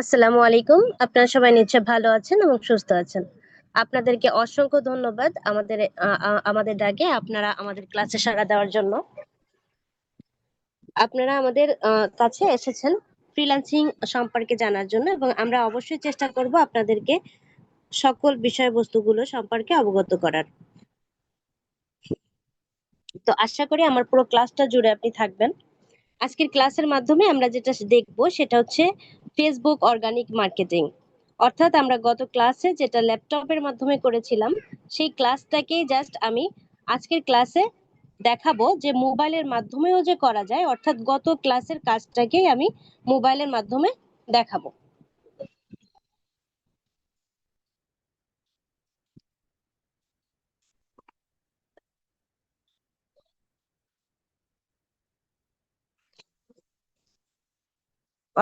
আসসালামু আলাইকুম। আপনারা সবাই নিশ্চয় ভালো আছেন এবং সুস্থ আছেন। আপনাদেরকে অসংখ্য ধন্যবাদ আমাদের ডাকে আপনারা আমাদের ক্লাসে সাড়া দেওয়ার জন্য। আপনারা আমাদের কাছে এসেছেন ফ্রিল্যান্সিং সম্পর্কে জানার জন্য, এবং আমরা অবশ্যই চেষ্টা করব আপনাদেরকে সকল বিষয়বস্তুগুলো সম্পর্কে অবগত করার। তো আশা করি আমার পুরো ক্লাসটা জুড়ে আপনি থাকবেন। আজকের ক্লাসের মাধ্যমে আমরা যেটা দেখব সেটা হচ্ছে ফেসবুক অর্গানিক মার্কেটিং। অর্থাৎ আমরা গত ক্লাসে যেটা ল্যাপটপের মাধ্যমে করেছিলাম সেই ক্লাসটাকেই জাস্ট আমি আজকের ক্লাসে দেখাবো যে মোবাইলের মাধ্যমেও যে করা যায়, অর্থাৎ গত ক্লাসের কাজটাকেই আমি মোবাইলের মাধ্যমে দেখাবো।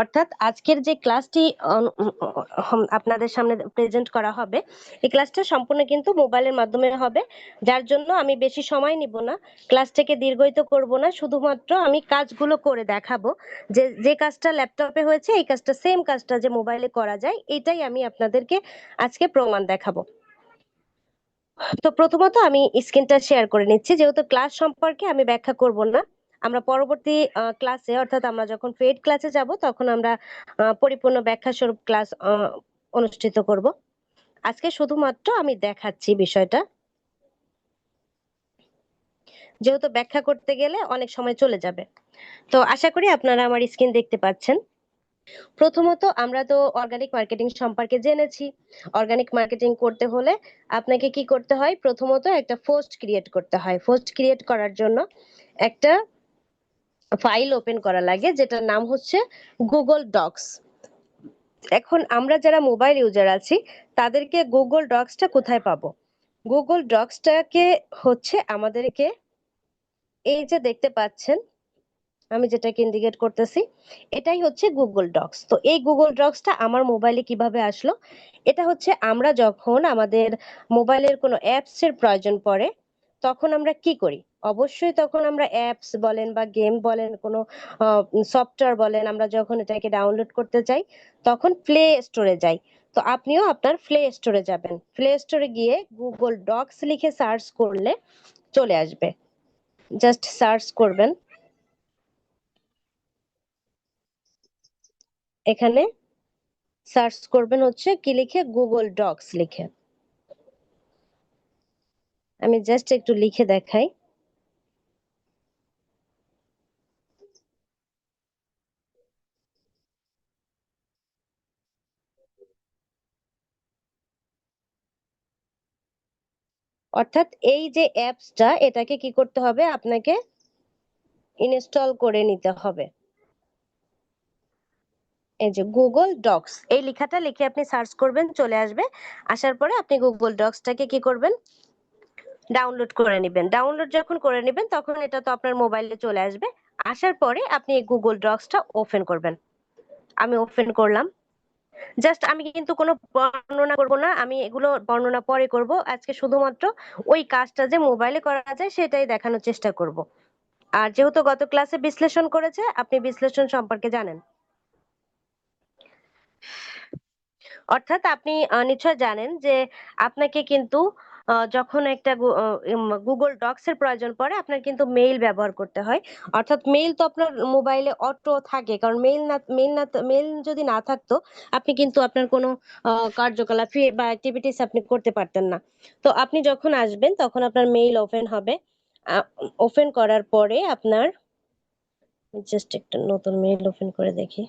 অর্থাৎ আজকের যে ক্লাসটি আপনাদের সামনে প্রেজেন্ট করা হবে, এই ক্লাসটা সম্পূর্ণ কিন্তু মোবাইলের মাধ্যমে হবে, যার জন্য আমি বেশি সময় নিব না, ক্লাসটাকে দীর্ঘায়িত করব না, শুধুমাত্র আমি কাজগুলো করে দেখাবো। যে যে কাজটা ল্যাপটপে হয়েছে এই কাজটা সেম কাজটা যে মোবাইলে করা যায়, এটাই আমি আপনাদেরকে আজকে প্রমাণ দেখাবো। তো প্রথমত আমি স্ক্রিনটা শেয়ার করে নিচ্ছি, যেহেতু ক্লাস সম্পর্কে আমি ব্যাখ্যা করব না। আমরা পরবর্তী ক্লাসে, অর্থাৎ আমরা যখন পেইড ক্লাসে যাব তখন আমরা পরিপূর্ণ ব্যাখ্যা স্বরূপ ক্লাস অনুষ্ঠিত করব। আজকে শুধুমাত্র আমি দেখাচ্ছি বিষয়টা, যেহেতু ব্যাখ্যা করতে গেলে অনেক সময় চলে যাবে। তো আশা করি আপনারা আমার স্ক্রিন দেখতে পাচ্ছেন। প্রথমত আমরা তো অর্গানিক মার্কেটিং সম্পর্কে জেনেছি। অর্গানিক মার্কেটিং করতে হলে আপনাকে কি করতে হয়? প্রথমত একটা পোস্ট ক্রিয়েট করতে হয়। পোস্ট ক্রিয়েট করার জন্য একটা ফাইল ওপেন করা লাগে, যেটার নাম হচ্ছে গুগল ডক্স। এখন আমরা যারা মোবাইল ইউজার আছি তাদেরকে গুগল ডক্সটা কোথায় পাবো? গুগল ডক্সটাকে হচ্ছে আমাদেরকে, এই যে দেখতে পাচ্ছেন আমি যেটাকে ইন্ডিকেট করতেছি, এটাই হচ্ছে গুগল ডক্স। তো এই গুগল ডক্সটা আমার মোবাইলে কিভাবে আসলো? এটা হচ্ছে আমরা যখন আমাদের মোবাইলের কোনো অ্যাপস এর প্রয়োজন পড়ে তখন আমরা কি করি? অবশ্যই তখন আমরা অ্যাপস বলেন বা গেম বলেন, কোনো সফটওয়্যার বলেন, আমরা যখন এটাকে ডাউনলোড করতে চাই তখন প্লে স্টোরে যাই। তো আপনিও আপনার প্লে স্টোরে যাবেন, প্লে স্টোরে গিয়ে গুগল ডক্স লিখে সার্চ করলে চলে আসবে। জাস্ট সার্চ করবেন এখানে, সার্চ করবেন হচ্ছে কি লিখে? গুগল ডক্স লিখে। আমি জাস্ট একটু লিখে দেখাই। অর্থাৎ এই যে অ্যাপসটা, এটাকে কি করতে হবে? আপনাকে ইনস্টল করে নিতে হবে। এই যে গুগল ডক্স, এই লেখাটা লিখে আপনি সার্চ করবেন, চলে আসবে। আসার পরে আপনি গুগল ডক্সটাকে কি করবেন? ডাউনলোড করে নেবেন। ডাউনলোড যখন করে নেবেন তখন এটা তো আপনার মোবাইলে চলে আসবে। আসার পরে আপনি এই গুগল ডক্সটা ওপেন করবেন। আমি ওপেন করলাম। জাস্ট আমি কিন্তু কোনো বর্ণনা করব না, আমি এগুলো বর্ণনা পরে করব। আজকে শুধুমাত্র ওই কাজটা যে মোবাইলে করা যায় সেটাই দেখানোর চেষ্টা করব। আর যেহেতু গত ক্লাসে বিশ্লেষণ করেছে, আপনি বিশ্লেষণ সম্পর্কে জানেন। অর্থাৎ আপনি নিশ্চয় জানেন যে আপনাকে কিন্তু যখন একটা গুগল ডক্স এর প্রয়োজন পড়ে আপনার কিন্তু মেইল ব্যবহার করতে হয়। অর্থাৎ মেইল তো আপনার মোবাইলে অটো থাকে, কারণ মেইল যদি না থাকতো আপনি কিন্তু আপনার কোনো কার্যকলাপ বা অ্যাক্টিভিটিস আপনি করতে পারতেন না। তো আপনি যখন আসবেন তখন আপনার মেইল ওপেন হবে। ওপেন করার পরে আপনার, জাস্ট একটা নতুন মেইল ওপেন করে দেখি,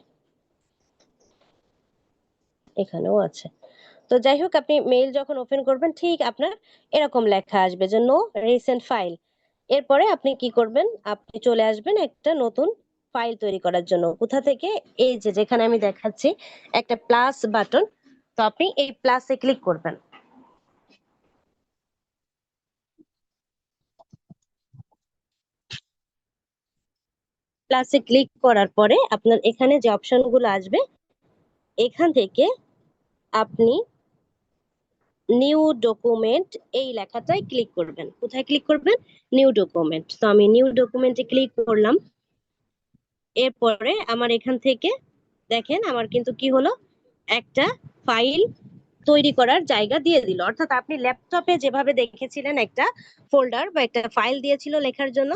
এখানেও আছে। তো যাই হোক, আপনি মেইল যখন ওপেন করবেন ঠিক আপনার এরকম লেখা আসবে যে নো রিসেন্ট ফাইল। এরপরে আপনি কি করবেন? আপনি চলে আসবেন একটা নতুন ফাইল তৈরি করার জন্য। কোথা থেকে? এই যে যেখানে আমি দেখাচ্ছি একটা প্লাস বাটন, তো আপনি এই প্লাসে ক্লিক করবেন। প্লাসে ক্লিক করার পরে আপনার এখানে যে অপশনগুলো আসবে এখান থেকে আপনি নিউ ডকুমেন্ট এই লেখাটায় ক্লিক করবেন। কোথায় ক্লিক করবেন? New document. তো আমি নিউ ডকুমেন্টে ক্লিক করলাম। এরপরে আমার এখান থেকে দেখেন আমার কিন্তু কি হলো, একটা ফাইল তৈরি করার জায়গা দিয়ে দিল। অর্থাৎ আপনি ল্যাপটপে যেভাবে দেখেছিলেন একটা ফোল্ডার বা একটা ফাইল দিয়েছিল লেখার জন্য,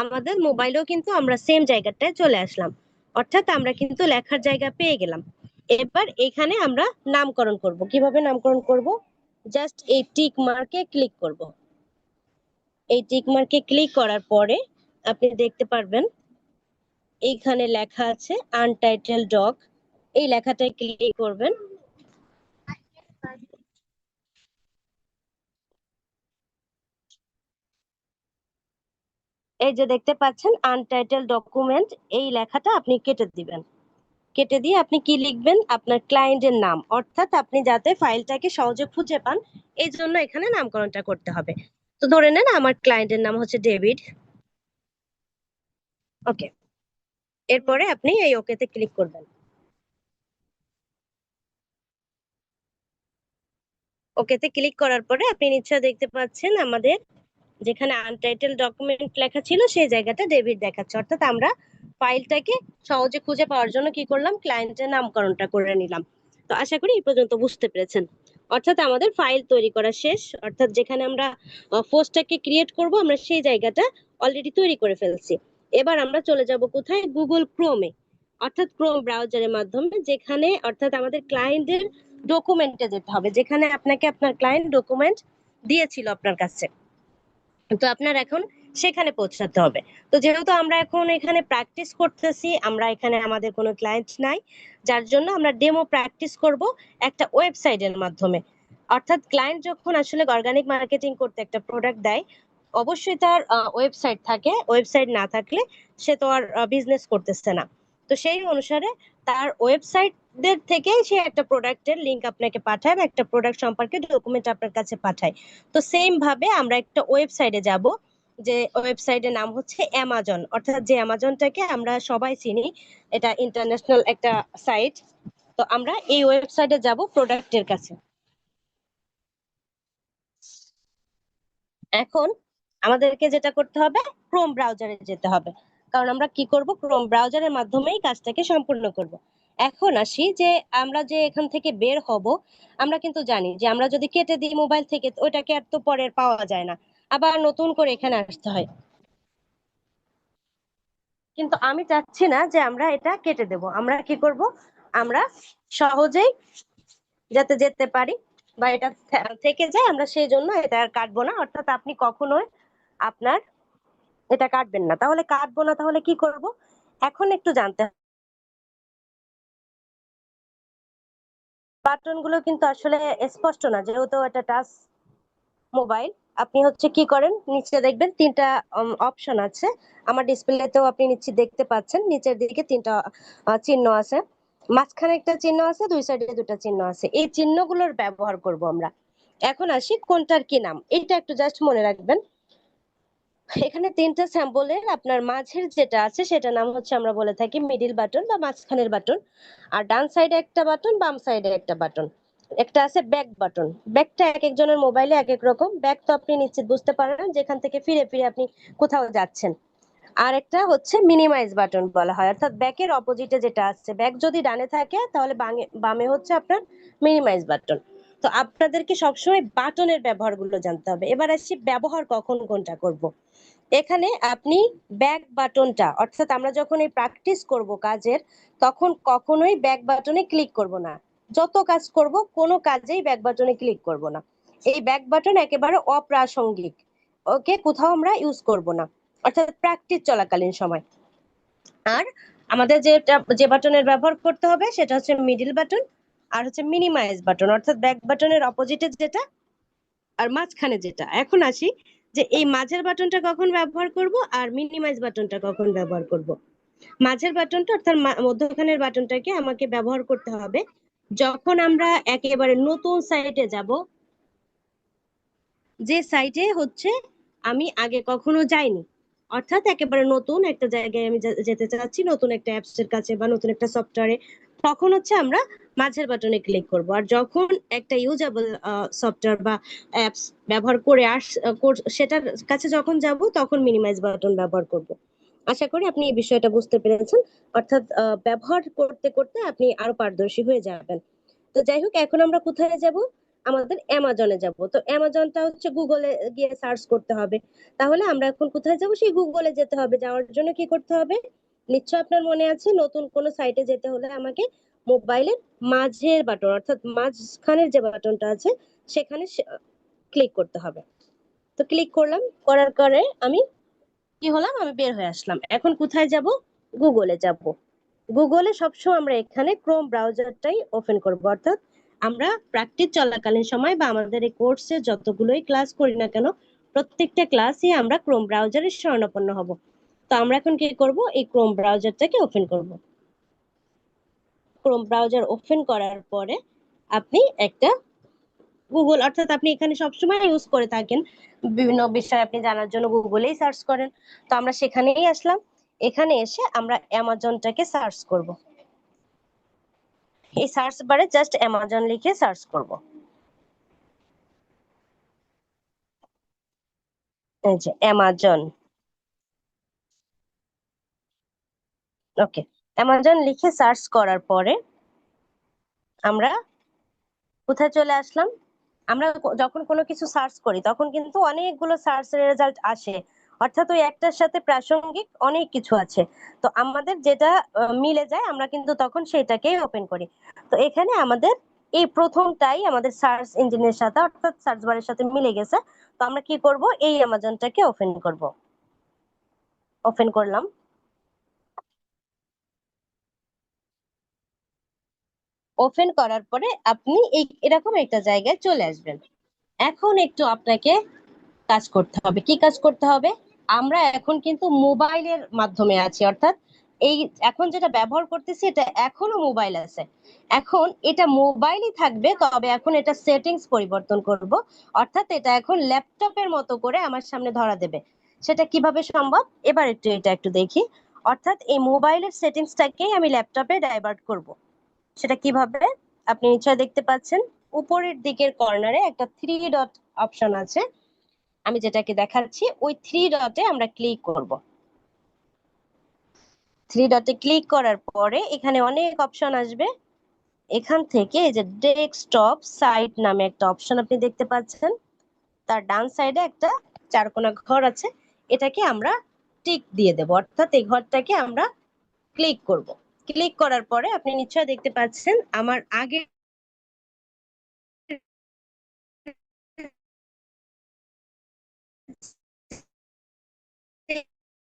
আমাদের মোবাইলেও কিন্তু আমরা সেম জায়গাটায় চলে আসলাম। অর্থাৎ আমরা কিন্তু লেখার জায়গা পেয়ে গেলাম। এবার এখানে আমরা নামকরণ করব। কিভাবে নামকরণ করব? জাস্ট এই টিক মার্কে ক্লিক করব। এই টিক মার্কে ক্লিক করার পরে আপনি দেখতে পারবেন এইখানে লেখা আছে আনটাইটেল ডক। এই লেখাটায় ক্লিক করবেন। এই যে দেখতে পাচ্ছেন আনটাইটেল ডকুমেন্ট, এই লেখাটা আপনি কেটে দিবেন। কেটে দিয়ে আপনি কি লিখবেন? আপনার ক্লায়েন্টের নাম, অর্থাৎ আপনি যাতে ফাইলটাকে সহজে খুঁজে পান এই জন্য এখানে নামকরণটা করতে হবে। তো ধরে নেন আমার ক্লায়েন্টের নাম হচ্ছে ডেভিড। ওকে, এরপরে আপনি এই ওকেতে ক্লিক করবেন। ওকেতে ক্লিক করার পরে আপনি নিশ্চয়ই দেখতে পাচ্ছেন আমাদের যেখানে আনটাইটেল ডকুমেন্ট লেখা ছিল সেই জায়গাটা ডেবিট দেখাচ্ছে। অর্থাৎ আমরা ফাইলটাকে সহজে খুঁজে পাওয়ার জন্য কি করলাম? ক্লায়েন্টের নামকরণটা করে নিলাম। তো আশা করি এই পর্যন্ত বুঝতে পেরেছেন। অর্থাৎ আমাদের ফাইল তৈরি করা শেষ। অর্থাৎ যেখানে আমরা পোস্টটাকে ক্রিয়েট করব আমরা সেই জায়গাটা অলরেডি তৈরি করে ফেলছি। এবার আমরা চলে যাব কোথায়? গুগল ক্রোমে। অর্থাৎ ক্রোম ব্রাউজারের মাধ্যমে, যেখানে অর্থাৎ আমাদের ক্লায়েন্টের ডকুমেন্টে যেতে হবে, যেখানে আপনাকে আপনার ক্লায়েন্ট ডকুমেন্ট দিয়েছিল আপনার কাছে। তো আপনার এখন সেখানে পৌঁছাতে হবে। তো যেহেতু আমরা এখন এখানে প্র্যাকটিস করতেছি, আমরা এখানে আমাদের কোনো ক্লায়েন্ট নাই, যার জন্য আমরা ডেমো প্র্যাকটিস করব একটা ওয়েবসাইটের মাধ্যমে। অর্থাৎ ক্লায়েন্ট যখন আসলে অর্গানিক মার্কেটিং করতে একটা প্রোডাক্ট দেয়, অবশ্যই তার ওয়েবসাইট থাকে। ওয়েবসাইট না থাকলে সে তো আর বিজনেস করতেছে না। তো সেই অনুসারে তার ওয়েবসাইটদের থেকে সে একটা প্রোডাক্টের লিংক আপনাকে পাঠায় বা একটা প্রোডাক্ট সম্পর্কে ডকুমেন্ট আপনার কাছে পাঠায়। তো সেম ভাবে আমরা একটা ওয়েবসাইটে যাব, যে ওয়েবসাইটের নাম হচ্ছে অ্যামাজন। অর্থাৎ যে অ্যামাজনটাকে আমরা সবাই চিনি, এটা ইন্টারন্যাশনাল একটা সাইট। তো আমরা এই ওয়েবসাইটে যাব প্রোডাক্টের কাছে। এখন আমাদেরকে যেটা করতে হবে, ক্রোম ব্রাউজারে যেতে হবে। কারণ আমরা কি করব? ক্রোম ব্রাউজারের মাধ্যমেই কাজটাকে সম্পূর্ণ করব। এখন আসি যে আমরা যে এখান থেকে বের হব, আমরা কিন্তু জানি যে আমরা যদি কেটে দিই মোবাইল থেকে, তো ওইটাকে আর তো পরে পাওয়া যায় না, আবার নতুন করে এখানে আসতে হয়। কিন্তু আমি চাচ্ছি না যে আমরা এটা কেটে দেব। আমরা কি করব? আমরা সহজেই যাতে যেতে পারি বা এটা থেকে যায়, আমরা সেই জন্য এটা আর কাটবো না। অর্থাৎ আপনি কখনোই আপনার এটা কাটবেন না। তাহলে কাটবো না, তাহলে কি করব? এখন একটু জানতে হবে, বাটন গুলো কিন্তু আসলে স্পষ্ট না, যেহেতু এটা টাচ মোবাইল। আপনি হচ্ছে কি করেন, নিচে দেখবেন তিনটা অপশন আছে। আমার ডিসপ্লেতেও আপনি নিচে দেখতে পাচ্ছেন, নিচের দিকে তিনটা চিহ্ন আছে। মাঝখানে একটা চিহ্ন আছে, দুই সাইডে দুটো চিহ্ন আছে। এই চিহ্নগুলোর ব্যবহার করব আমরা। এখন আসি কোনটার কি নাম, এটা একটু জাস্ট মনে রাখবেন। এখানে তিনটা স্যাম্পলের আপনার মাঝের যেটা আছে সেটা নাম হচ্ছে, আমরা বলে থাকি মিডিল বাটন বা মাঝখানের বাটন। আর ডান সাইডে একটা বাটন, বাম সাইডে একটা বাটন। একটা আছে ব্যাক বাটন। ব্যাকটা এক একজনের মোবাইলে এক এক রকম। ব্যাক তো আপনি নিশ্চিত বুঝতে পারেন, যেখান থেকে ফিরে ফিরে আপনি কোথাও যাচ্ছেন। আর একটা হচ্ছে মিনিমাইজ বাটন বলা হয়। অর্থাৎ ব্যাকের অপোজিটে যেটা আছে, ব্যাক যদি ডানে থাকে তাহলে বামে হচ্ছে আপনার মিনিমাইজ বাটন। তো আপনাদেরকে সবসময় বাটনের ব্যবহারগুলো জানতে হবে। এবার আসছি ব্যবহার কখন কোনটা করব। এখানে আপনি ব্যাক বাটনটা, অর্থাৎ আমরা যখন এই প্র্যাকটিস করব কাজের, তখন কখনোই ব্যাক বাটনে ক্লিক করব না। যত কাজ করব কোনো কাজেই ব্যাক বাটনে ক্লিক করব না। এই ব্যাক বাটন একেবারে অপ্রাসঙ্গিক। ওকে, কোথাও আমরা ইউজ করব না, অর্থাৎ প্র্যাকটিস চলাকালীন সময়। আর আমাদের যে বাটনের ব্যবহার করতে হবে সেটা হচ্ছে মিডিল বাটন, আর হচ্ছে মিনিমাইজ বাটন, অর্থাৎ ব্যাক বাটনের অপোজিটে যেটা আর মাঝখানে যেটা। এখন আসি যে এই মাঝের বাটনটা কখন ব্যবহার করব আর মিনিমাইজ বাটনটা কখন ব্যবহার করব। মাঝের বাটনটা অর্থাৎ মধ্যখানের বাটনটাকে আমাকে ব্যবহার করতে হবে যখন আমরা একেবারে নতুন সাইটে যাব, যে সাইটে হচ্ছে আমি আগে কখনো যাইনি। অর্থাৎ একেবারে নতুন একটা জায়গায় আমি যেতে চাচ্ছি, নতুন একটা অ্যাপস এর কাছে বা নতুন একটা সফটওয়্যারে, তখন হচ্ছে আমরা মাঝের বাটনে ক্লিক করব। আর যখন একটা ইউজেবল সফটওয়্যার বা অ্যাপস ব্যবহার করে সেটার কাছে যখন যাব, তখন মিনিমাইজ বাটন ব্যবহার করব। আশা করি আপনি এই বিষয়টা বুঝতে পেরেছেন। অর্থাৎ ব্যবহার করতে করতে আপনি আরো পারদর্শী হয়ে যাবেন। তো যাই হোক, এখন আমরা কোথায় যাব? আমাদের অ্যামাজনে যাব। তো অ্যামাজনটা হচ্ছে গুগলে গিয়ে সার্চ করতে হবে। তাহলে আমরা এখন কোথায় যাব? সেই গুগলে যেতে হবে। যাওয়ার জন্য কি করতে হবে? নিশ্চয় আপনার মনে আছে, নতুন কোনো সাইটে যেতে হলে আমাকে মোবাইলের মাঝের বাটন, অর্থাৎ মাঝখানের যে বাটনটা আছে সেখানে ক্লিক করতে হবে। তো ক্লিক করলাম, করার পরে আমি কি হলাম, আমি বের হয়ে আসলাম। এখন কোথায় যাব? গুগলে যাব। গুগলে সবসময় আমরা এখানে ক্রোম ব্রাউজারটাই ওপেন করব, অর্থাৎ আমরা প্র্যাকটিস চলাকালীন সময় বা আমাদের এই কোর্সে যতগুলোই ক্লাস করি না কেন, প্রত্যেকটা ক্লাসই আমরা ক্রোম ব্রাউজারের শরণাপন্ন হব। তো আমরা এখন কি করব? এই ক্রোম ব্রাউজারটাকে ওপেন করব। ক্রোম ব্রাউজার ওপেন করার পরে আপনি একটা গুগল, অর্থাৎ আপনি এখানে সবসময় ইউজ করে থাকেন বিভিন্ন বিষয় আপনি জানার জন্য গুগলেই সার্চ করেন। তো আমরা সেখানেই আসলাম। এখানে এসে আমরা অ্যামাজনটাকে সার্চ করব। এই সার্চ বারে জাস্ট অ্যামাজন লিখে সার্চ করব। এই যে অ্যামাজন। ওকে, অ্যামাজন লিখে সার্চ করার পরে আমরা কোথায় চলে আসলাম? আমরা যখন কোনো কিছু সার্চ করি তখন কিন্তু অনেকগুলো সার্চ রেজাল্ট আসে, অর্থাৎ ওই একটার সাথে প্রাসঙ্গিক অনেক কিছু আছে। তো আমাদের যেটা মিলে যায় আমরা কিন্তু তখন সেটাকেই ওপেন করি। তো এখানে আমাদের এই প্রথমটাই আমাদের সার্চ ইঞ্জিনের সাথে, অর্থাৎ সার্চ বারের সাথে মিলে গেছে। তো আমরা কি করব? এই অ্যামাজনটাকে ওপেন করব। ওপেন করলাম। ওপেন করার পরে আপনি এই এরকম একটা জায়গায় চলে আসবেন। এখন একটু আপনাকে কাজ করতে হবে। কি কাজ করতে হবে? আমরা এখন কিন্তু মোবাইলের মাধ্যমে আছি, অর্থাৎ এই এখন যেটা ব্যবহার করতেছি এটা এখনো মোবাইল আছে। এখন এটা মোবাইলই থাকবে, তবে এখন এটা সেটিংস পরিবর্তন করব। অর্থাৎ এটা এখন ল্যাপটপের মতো করে আমার সামনে ধরা দেবে। সেটা কিভাবে সম্ভব? এবার এটা একটু দেখি। অর্থাৎ এই মোবাইলের সেটিংসটাকেই আমি ল্যাপটপে ডাইভার্ট করব। সেটা কিভাবে? আপনি নিশ্চয় দেখতে পাচ্ছেন উপরের দিকের কর্নারে একটা থ্রি ডট অপশন আছে। আমি যেটাকে দেখাচ্ছি ওই থ্রি ডটে আমরা ক্লিক করব। থ্রি ডটে ক্লিক করার পরে এখানে অনেক অপশন আসবে। এখান থেকে এই যে ডেস্কটপ সাইট নামে একটা অপশন আপনি দেখতে পাচ্ছেন। তার ডান সাইডে একটা চারকোনা ঘর আছে। এটাকে আমরা টিক দিয়ে দেব, অর্থাৎ এই ঘরটাকে আমরা ক্লিক করব। ক্লিক করার পরে আপনি নিশ্চয় দেখতে পাচ্ছেন আমার আগে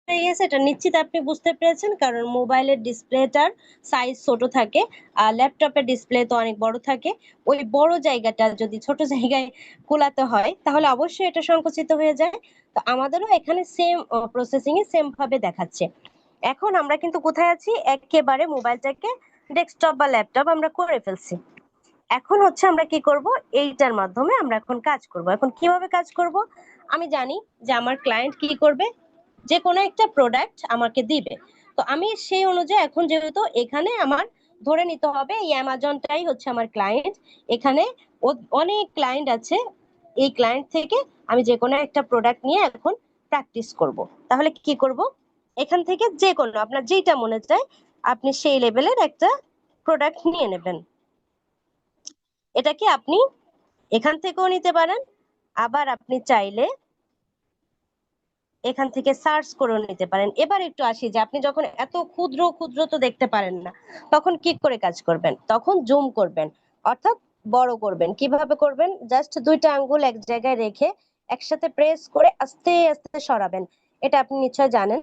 হয়ে গেছে, এটা নিশ্চিত আপনি বুঝতে পেরেছেন, কারণ মোবাইলের ডিসপ্লেটার সাইজ ছোট থাকে আর ল্যাপটপের ডিসপ্লে তো অনেক বড় থাকে। ওই বড় জায়গাটা যদি ছোট জায়গায় কোলাতে হয় তাহলে অবশ্যই এটা সংকুচিত হয়ে যায়। তো আমাদেরও এখানে সেম প্রসেসিং এ সেম ভাবে দেখাচ্ছে। এখন আমরা কিন্তু কোথায় আছি? একেবারে মোবাইলটাকে ডেস্কটপ বা ল্যাপটপ আমরা করে ফেলছি। এখন হচ্ছে আমরা কি করব? এইটার মাধ্যমে আমরা এখন কাজ করব। এখন কিভাবে কাজ করব? আমি জানি যে আমার ক্লায়েন্ট কি করবে, যে কোনো একটা প্রোডাক্ট আমাকে দিবে। তো আমি সেই অনুযায়ী এখন যেহেতু এখানে আমার ধরে নিতে হবে এই অ্যামাজনটাই হচ্ছে আমার ক্লায়েন্ট। এখানে অনেক ক্লায়েন্ট আছে। এই ক্লায়েন্ট থেকে আমি যে কোনো একটা প্রোডাক্ট নিয়ে এখন প্র্যাকটিস করব। তাহলে কি করব? এখান থেকে যে কোনো আপনার যেটা মনে চায় আপনি সেই লেভেলের একটা প্রোডাক্ট নিয়ে নেবেন। এটাকে আপনি এখান থেকেও নিতে পারেন, আবার আপনি চাইলে এখান থেকে সার্চ করেও নিতে পারেন। এবার একটু আসি যে আপনি যখন এত ক্ষুদ্র ক্ষুদ্র তো দেখতে পারেন না, তখন কি করে কাজ করবেন? তখন জুম করবেন, অর্থাৎ বড় করবেন। কিভাবে করবেন? জাস্ট দুইটা আঙ্গুল এক জায়গায় রেখে একসাথে প্রেস করে আস্তে আস্তে সরাবেন। এটা আপনি নিশ্চয় জানেন।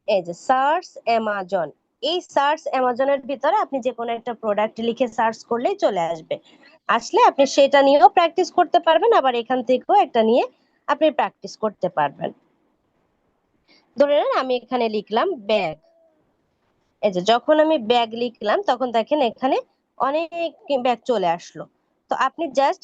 এই যে সার্চ অ্যামাজন, এই সার্চ অ্যামাজনের ভিতরে আপনি যে কোনো একটা প্রোডাক্ট লিখে সার্চ করলেই চলে আসবে। আসলে আপনি সেটা নিয়েও প্র্যাকটিস করতে পারবেন, আবার এখান থেকেও একটা নিয়ে আপনি প্র্যাকটিস করতে পারবেন। ধরে নেন আমি এখানে লিখলাম ব্যাগ। এই যে যখন আমি ব্যাগ লিখলাম তখন দেখেন এখানে অনেক ব্যাগ চলে আসলো। তো আপনি জাস্ট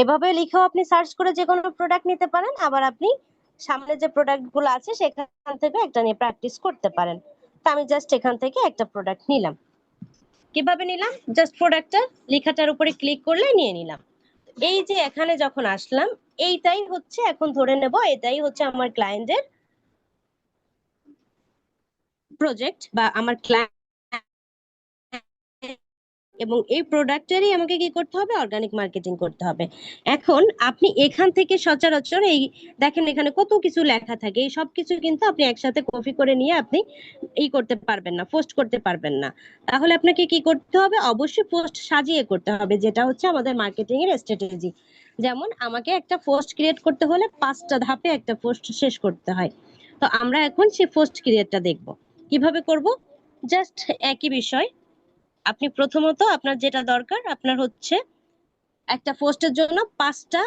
এভাবে লিখেও আপনি সার্চ করে যে কোনো প্রোডাক্ট নিতে পারেন, আবার আপনি সামনে যে প্রোডাক্ট গুলো আছে সেখান থেকে একটা নিয়ে প্র্যাকটিস করতে পারেন। তো আমি জাস্ট এখান থেকে একটা প্রোডাক্ট নিলাম। কিভাবে নিলাম? জাস্ট প্রোডাক্টটা লেখাটার উপরে ক্লিক করলে নিয়ে নিলাম। এই যে এখানে যখন আসলাম, এইটাই হচ্ছে এখন ধরে নেব এটাই হচ্ছে আমার ক্লায়েন্টের প্রজেক্ট বা আমার ক্লায়েন্ট, এবং এই প্রোডাক্টেরই আমাকে কি করতে হবে, অর্গানিক মার্কেটিং করতে হবে। এখন আপনি এখান থেকে সচরাচর এই দেখেন এখানে কত কিছু লেখা থাকে, এই সব কিছু কিন্তু আপনি একসাথে কপি করে নিয়ে আপনি এই করতে পারবেন না, পোস্ট করতে পারবেন না। তাহলে আপনাকে কি করতে হবে, অবশ্যই পোস্ট সাজিয়ে করতে হবে, যেটা হচ্ছে আমাদের মার্কেটিং এর স্ট্র্যাটেজি। যেমন আমাকে একটা পোস্ট ক্রিয়েট করতে হলে 5টা ধাপে একটা পোস্ট শেষ করতে হয়। তো আমরা এখন সেই পোস্ট ক্রিয়েটটা দেখব কিভাবে করব। জাস্ট একই বিষয়, আপনি প্রথমত আপনার যেটা দরকার, আপনার হচ্ছে একটা পোস্টের জন্য 5টা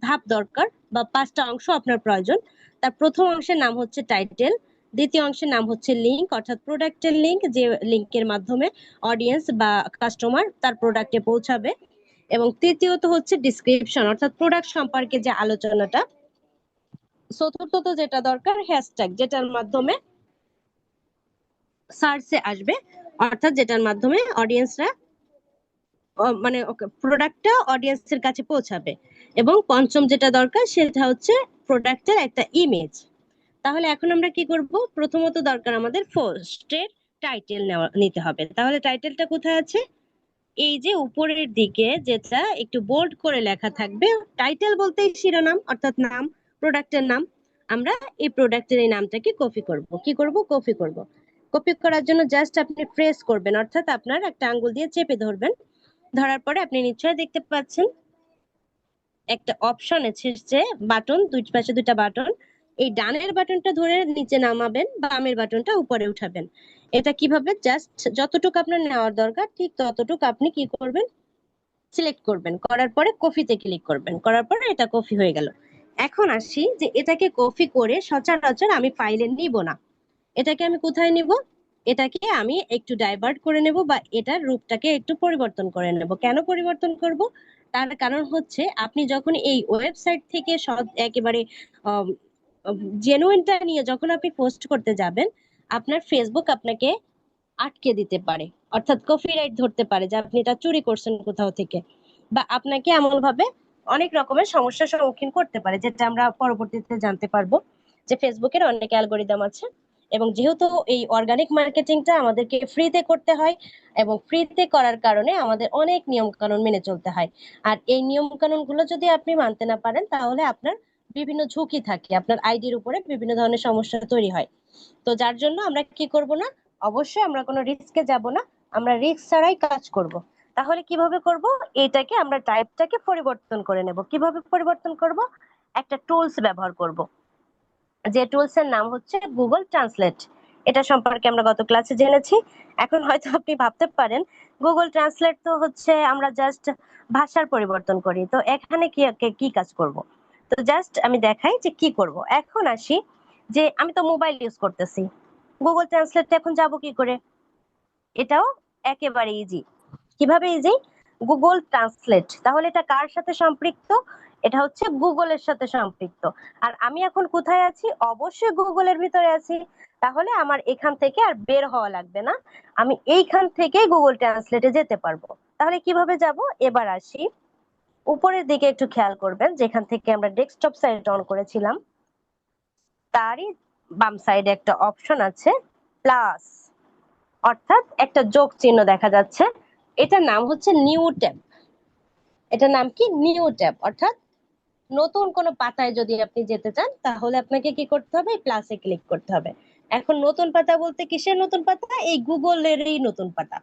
ধাপ দরকার বা 5টা অংশ আপনার প্রয়োজন। তার প্রথম অংশের নাম হচ্ছে টাইটেল, দ্বিতীয় অংশের নাম হচ্ছে লিংক অর্থাৎ প্রোডাক্টের লিংক, যে লিংকের মাধ্যমে অডিয়েন্স বা কাস্টমার তার প্রোডাক্টে পৌঁছাবে, এবং তৃতীয়ত হচ্ছে ডিসক্রিপশন অর্থাৎ প্রোডাক্ট সম্পর্কে যে আলোচনাটা। চতুর্থত যেটা দরকার, হ্যাশট্যাগ, যেটার মাধ্যমে সার্চে আসবে, অর্থাৎ যেটার মাধ্যমে অডিয়েন্সরা মানে প্রোডাক্টটা অডিয়েন্সের কাছে পৌঁছাবে। এবং পঞ্চম যেটা দরকার সেটা হচ্ছে প্রোডাক্টের একটা ইমেজ। তাহলে এখন আমরা কি করব, প্রথমত দরকার আমাদের পোস্টের টাইটেল নিতে হবে। তাহলে টাইটেলটা কোথায় আছে, এই যে উপরের দিকে যেটা একটু বোল্ড করে লেখা থাকবে, টাইটেল বলতেই শিরোনাম অর্থাৎ নাম, প্রোডাক্টের নাম। আমরা এই প্রোডাক্টের এই নামটাকে কপি করব, কি করব, কপি করব। কপি করার জন্য জাস্ট আপনি প্রেস করবেন, অর্থাৎ আপনার একটা আঙ্গুল দিয়ে চেপে ধরবেন। ধরার পরে আপনি নিশ্চয়ই দেখতে পাচ্ছেন একটা অপশন এসেছে, বাটন, দুই পাশে দুইটা বাটন। এই ডানের বাটনটা ধরে নিচে নামাবেন, বামের বাটনটা উপরে উঠাবেন। এটা কিভাবে, জাস্ট যতটুকু আপনার নেওয়ার দরকার ঠিক ততটুকু আপনি কি করবেন, সিলেক্ট করবেন, করার পরে কপিতে ক্লিক করবেন, করার পরে এটা কপি হয়ে গেল। এখন আসি যে এটাকে কপি করে সচরাচর আমি ফাইলে নিব না, এটাকে আমি কোথায় নিব, এটাকে আমি একটু ডাইভার্ট করে নেব বা এটার রূপটাকে একটু পরিবর্তন করে নেব। কেন পরিবর্তন করব, তার কারণ হচ্ছে আপনি যখন এই ওয়েবসাইট থেকে সব একেবারে জেনুইনটা নিয়ে যখন আপনি পোস্ট করতে যাবেন, আপনার ফেসবুক আপনাকে আটকে দিতে পারে, অর্থাৎ কপিরাইট ধরতে পারে যে আপনি এটা চুরি করছেন কোথাও থেকে, বা আপনাকে এমন ভাবে অনেক রকমের সমস্যার সম্মুখীন করতে পারে, যেটা আমরা পরবর্তীতে জানতে পারবো যে ফেসবুকের অনেক অ্যালগোরিদম আছে। এবং যেহেতু এই অর্গানিক মার্কেটিংটা আমাদেরকে ফ্রিতে করতে হয়, এবং ফ্রিতে করার কারণে আমাদের অনেক নিয়ম কানুন মেনে চলতে হয়। আর এই নিয়ম কানুন গুলো যদি আপনি মানতে না পারেন, তাহলে আপনার বিভিন্ন ঝুঁকি থাকে, আপনার আইডির উপরে বিভিন্ন ধরনের সমস্যা তৈরি হয়। তো যার জন্য আমরা কি করব না, অবশ্যই আমরা কোনো রিস্কে যাব না, আমরা রিস্ক ছাড়াই কাজ করব। তাহলে কিভাবে করব, এটাকে আমরা টাইপটাকে পরিবর্তন করে নেব। কিভাবে পরিবর্তন করব, একটা টুলস ব্যবহার করব, যে টুলস এর নাম হচ্ছে গুগল ট্রান্সলেট। এটা সম্পর্কে আমরা গত ক্লাসে জেনেছি। এখন হয়তো আপনি ভাবতে পারেন গুগল ট্রান্সলেট তো হচ্ছে আমরা জাস্ট ভাষার পরিবর্তন করি, তো এখানে কি কি কাজ করব। তো জাস্ট আমি দেখাই যে কি করব। এখন আসি যে আমি তো মোবাইল ইউজ করতেছি, গুগল ট্রান্সলেট এখন যাব কি করে, এটাও একেবারে ইজি। কিভাবে ইজি, গুগল ট্রান্সলেট, তাহলে এটা কার সাথে সম্পৃক্ত, এটা হচ্ছে গুগলের সাথে সম্পৃক্ত। আর আমি এখন কোথায় আছি, অবশ্যই গুগলের ভিতরে আছি। তাহলে আমার এখান থেকে আর বের হওয়া লাগবে না, আমি এইখান থেকে গুগল ট্রান্সলেটে যেতে পারবো। তাহলে কিভাবে যাব, এবার আসি উপরের দিকে একটু খেয়াল করবেন, যেখান থেকে আমরা ডেস্কটপ সাইট অন করেছিলাম তারই বাম সাইডে একটা অপশন আছে প্লাস, অর্থাৎ একটা যোগ চিহ্ন দেখা যাচ্ছে, এটার নাম হচ্ছে নিউ ট্যাব। এটার নাম কি, নিউ ট্যাব, অর্থাৎ নতুন কোনো পাতায় যদি আপনি যেতে চান, তাহলে আপনাকে কি করতে হবে, প্লাসে ক্লিক করতে হবে। এখন নতুন পাতা বলতে কিসের নতুন পাতা, এই গুগলেরই নতুন পাতা।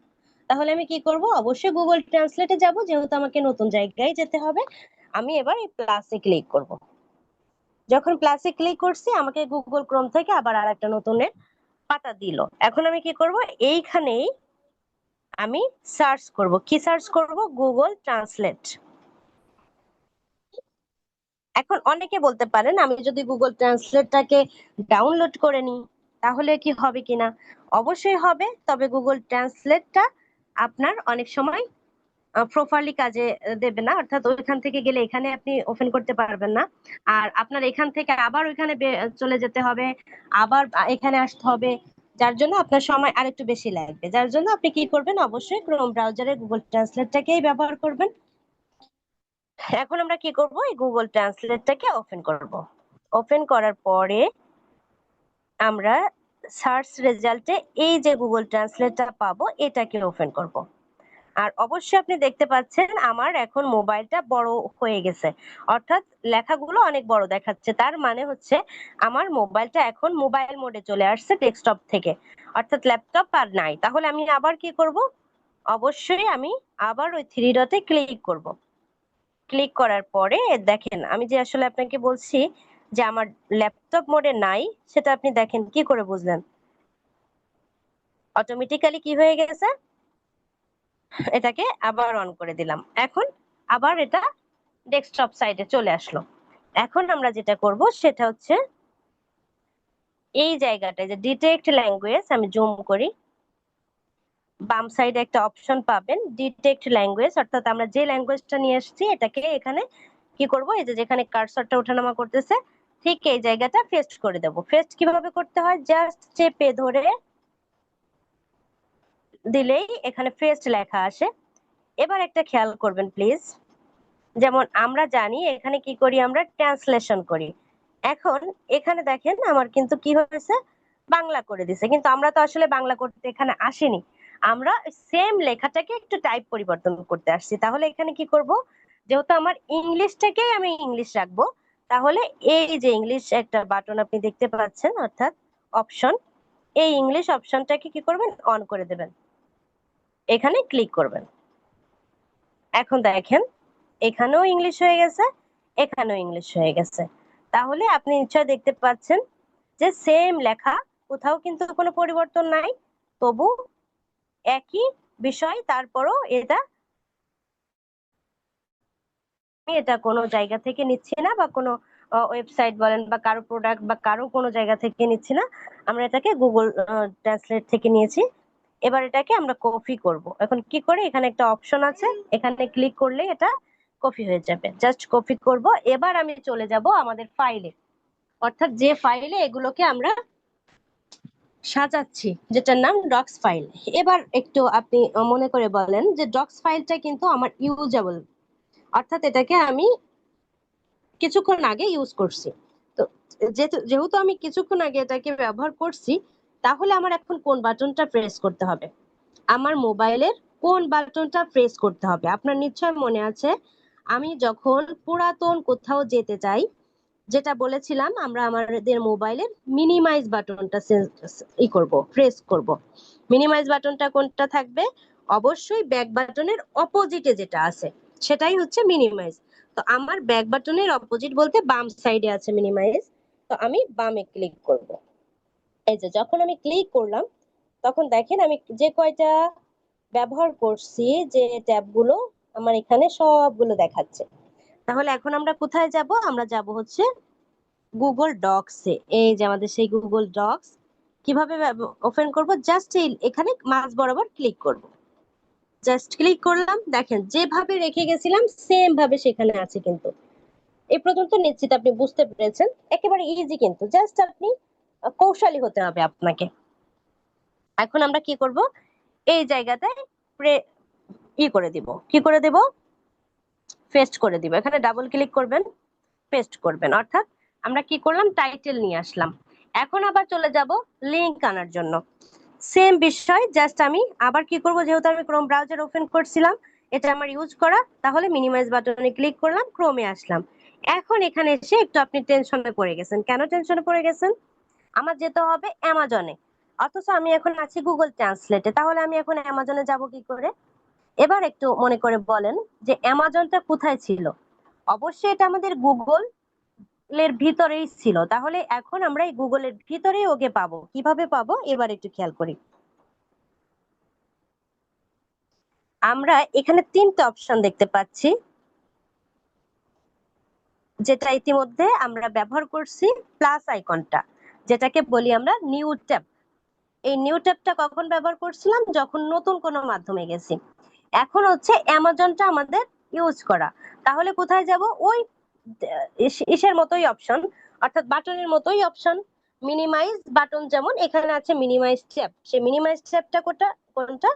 তাহলে আমি কি করব, অবশ্যই গুগল ট্রান্সলেটে যাব, যেহেতু আমাকে নতুন জায়গায় যেতে হবে। আমি এবার এই প্লাসে ক্লিক করব। যখন প্লাসে ক্লিক করছি, আমাকে গুগল ক্রোম থেকে আবার আরেকটা নতুনের পাতা দিল। এখন আমি কি করব, এইখানেই আমি সার্চ করব, কি সার্চ করব, গুগল ট্রান্সলেট। এখন অনেকে বলতে পারেন আমি যদি গুগল ট্রান্সলেটটাকে ডাউনলোড করে নিই তাহলে কি হবে কিনা, অবশ্যই হবে, তবে গুগল ট্রান্সলেটটা আপনার অনেক সময় প্রপারলি কাজে দেবে না, অর্থাৎ ওইখান থেকে গেলে এখানে আপনি ওপেন করতে পারবেন না। আর আপনার এখান থেকে আবার ওইখানে চলে যেতে হবে, আবার এখানে আসতে হবে, যার জন্য আপনার সময় আরেকটু বেশি লাগবে। যার জন্য আপনি কি করবেন, অবশ্যই ক্রোম ব্রাউজারে গুগল ট্রান্সলেটটাকেই ব্যবহার করবেন। এখন আমরা কি করব, এই গুগল ট্রান্সলেটটাকে ওপেন করব। ওপেন করার পরে আমরা সার্চ রেজাল্টে এই যে গুগল ট্রান্সলেটটা পাবো এটাকে ওপেন করব। আর অবশ্যই আপনি দেখতে পাচ্ছেন আমার এখন মোবাইলটা বড় হয়ে গেছে, অর্থাৎ লেখাগুলো অনেক বড় দেখাচ্ছে। তার মানে হচ্ছে আমার মোবাইলটা এখন মোবাইল মোডে চলে আসছে ডেস্কটপ থেকে, অর্থাৎ ল্যাপটপ আর নাই। তাহলে আমি আবার কি করব, অবশ্যই আমি আবার ওই থ্রি ডটে ক্লিক করব। ক্লিক করার পরে দেখেন আমি যে আসলে আপনাকে বলছি যে আমার ল্যাপটপ মোডে নাই, সেটা আপনি দেখেন কি করে বুঝলেন? অটোমেটিক্যালি কি হয়ে গেছে, এটাকে আবার অন করে দিলাম, এখন আবার এটা ডেস্কটপ সাইডে চলে আসলো। এখন আমরা যেটা করব সেটা হচ্ছে এই জায়গাটায় যে ডিটেক্ট ল্যাঙ্গুয়েজ, আমি জুম করি, বাম সাইডে একটা অপশন পাবেন ডিটেক্ট ল্যাঙ্গুয়েজ, অর্থাৎ আমরা যে ল্যাঙ্গুয়েজটা নিয়ে এসেছি এটাকে এখানে কি করব, এই যে যেখানে কার্সরটা ওঠানামা করতেছে ঠিক এই জায়গাটা পেস্ট করে দেব। পেস্ট কিভাবে করতে হয়, জাস্ট চেপে ধরে দিলেই এখানে পেস্ট লেখা আসে। এবার একটা খেয়াল করবেন প্লিজ, যেমন আমরা জানি এখানে কি করি, আমরা ট্রান্সলেশন করি। এখন এখানে দেখেন আমার কিন্তু কি হয়েছে, বাংলা করে দিছে, কিন্তু আমরা তো আসলে বাংলা করতে এখানে আসিনি, আমরা সেম লেখাটাকে একটু টাইপ পরিবর্তন করতে আসছি। তাহলে এখানে কি করব, যেহেতু আমার ইংলিশটাকেই আমি ইংলিশ রাখবো, তাহলে এই যে ইংলিশ একটা বাটন আপনি দেখতে পাচ্ছেন, অর্থাৎ অপশন, এই ইংলিশ অপশনটাকে কি করবেন, অন করে দেবেন, এখানে ক্লিক করবেন। এখন দেখেন এখানেও ইংলিশ হয়ে গেছে, এখানেও ইংলিশ হয়ে গেছে। তাহলে আপনি নিশ্চয় দেখতে পাচ্ছেন যে সেম লেখা, কোথাও কিন্তু কোনো পরিবর্তন নাই, তবু একই বিষয়। তারপরও এটা কোনো জায়গা থেকে নিচ্ছি না, বা কোনো ওয়েবসাইট বলেন বা কারো প্রোডাক্ট বা কারো কোনো জায়গা থেকে নিচ্ছি না, আমরা এটাকে গুগল ট্রান্সলেট থেকে নিয়েছি। এবার এটাকে আমরা কপি করব। এখন কি করে, এখানে একটা অপশন আছে, এখানে ক্লিক করলে এটা কপি হয়ে যাবে, জাস্ট কপি করব। এবার আমি চলে যাব আমাদের ফাইলে, অর্থাৎ যে ফাইলে এগুলোকে আমরা সাজাচ্ছি, যেটার নাম ডক্স ফাইল। এবার একটু আপনি মনে করে বলেন যে ডক্স ফাইলটা কিন্তু আমার ইউজেবল, অর্থাৎ এটাকে আমি কিছুক্ষণ আগে ইউজ করছি। তো যেহেতু আমি কিছুক্ষণ আগে এটাকে ব্যবহার করছি, তাহলে আমার এখন কোন বাটনটা প্রেস করতে হবে, আমার মোবাইলের কোন বাটনটা প্রেস করতে হবে? আপনার নিশ্চয় মনে আছে, আমি যখন পুরাতন কোথাও যেতে চাই, যেটা বলেছিলাম আমরা আমাদের মোবাইলের মিনিমাইজ বাটনটা করব, প্রেস করব। মিনিমাইজ বাটনটা কোনটা থাকবে, অবশ্যই ব্যাক বাটনের অপোজিটে যেটা আছে সেটাই হচ্ছে মিনিমাইজ। তো আমার ব্যাক বাটনের অপোজিট বলতে বাম সাইডে আছে মিনিমাইজ, তো আমি বামে ক্লিক করব। এই যে যখন আমি ক্লিক করলাম, তখন দেখেন আমি যে কয়টা ব্যবহার করছি, যে ট্যাবগুলো আমার এখানে সবগুলো দেখাচ্ছে। তাহলে এখন আমরা কোথায় যাব, আমরা যাব হচ্ছে গুগল ডক্সে। এই যে আমাদের সেই গুগল ডক্স, কিভাবে ওপেন করব, জাস্ট এখানে মাঝ বরাবর ক্লিক করব, জাস্ট ক্লিক করলাম, দেখেন যেভাবে রেখে গেছিলাম সেম ভাবে সেখানে আছে। কিন্তু এই পর্যন্ত নিশ্চিত আপনি বুঝতে পেরেছেন, একেবারে ইজি, কিন্তু জাস্ট আপনি কৌশলী হতে হবে আপনাকে। এখন আমরা কি করব, এই জায়গাতে করে দিব, কি করে দেব, পেস্ট করে দিব। এখানে ডাবল ক্লিক করবেন, পেস্ট করবেন, অর্থাৎ আমরা কি করলাম, টাইটেল নিয়ে আসলাম। এখন আবার চলে যাব লিংক আনার জন্য, সেম বিষয়, জাস্ট আমি আবার কি করব, যেহেতু আমি ক্রোম ব্রাউজার ওপেন করছিলাম, এটা আমার ইউজ করা, তাহলে মিনিমাইজ বাটনে ক্লিক করলাম, ক্রোমে আসলাম। এখন এখানে এসে একটু আপনি টেনশনে পড়ে গেছেন, কেন টেনশনে পড়ে গেছেন, আমার যেতে হবে অ্যামাজনে, অথচ আমি এখন আছি গুগল ট্রান্সলেটে, তাহলে আমি এখন অ্যামাজনে যাব কি করে? এবার একটু মনে করে বলেন যে অ্যামাজনটা কোথায় ছিল, অবশ্যই এটা আমাদের গুগল এর ভিতরেই ছিল। তাহলে এখন আমরা এই গুগলের ভিতরেই ওকে পাবো, কিভাবে পাবো এবার একটু খেয়াল করি। আমরা এখানে তিনটা অপশন দেখতে পাচ্ছি, যেটা ইতিমধ্যে আমরা ব্যবহার করছি, প্লাস আইকনটা, যেটাকে বলি আমরা নিউ ট্যাব। এই নিউ ট্যাবটা কখন ব্যবহার করছিলাম, যখন নতুন কোনো মাধ্যমে গেছি। এখন হচ্ছে অ্যামাজনটা আমাদের ইউজ করা, তাহলে কোথায় যাব, ওই ইসের মতোই অপশন, অর্থাৎ বাটনের মতোই অপশন, মিনিমাইজ বাটন যেমন এখানে আছে মিনিমাইজ ট্যাব, সেই মিনিমাইজ ট্যাবটা কোনটা,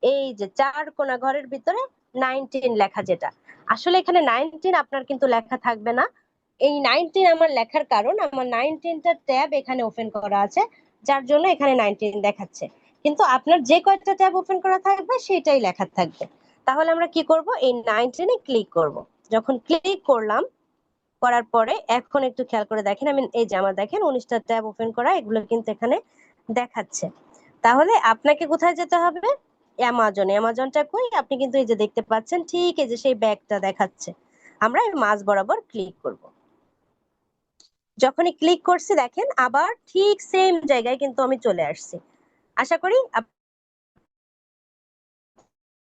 এই যে চার কোনা ঘরের ভিতরে 19 লেখা যেটা, আসলে এখানে 19 আপনার কিন্তু লেখা থাকবে না। এই 19 আমার লেখার কারণ আমার 19টা ট্যাব এখানে ওপেন করা আছে, যার জন্য এখানে 19 দেখাচ্ছে। কিন্তু আপনার যে কয়টা ট্যাব ওপেন করা থাকবে সেটাই লেখা থাকবে। তাহলে আমরা কি করব, এই 19-এ ক্লিক করব। যখন ক্লিক করলাম, করার পরে এখন একটু খেয়াল করে দেখেন, আমি এই যে আমার দেখেন 19টা ট্যাব ওপেন করা, এগুলো কিন্তু এখানে দেখাচ্ছে। তাহলে আপনাকে কোথায় যেতে হবে, অ্যামাজনে। অ্যামাজনটা কই, আপনি কিন্তু এই যে দেখতে পাচ্ছেন, ঠিক এই যে সেই ব্যাগটা দেখাচ্ছে। আমরা এই মাঝ বরাবর ক্লিক করব। যখনই ক্লিক করছি দেখেন আবার ঠিক সেম জায়গায় কিন্তু আমি চলে আসছি। আশা করি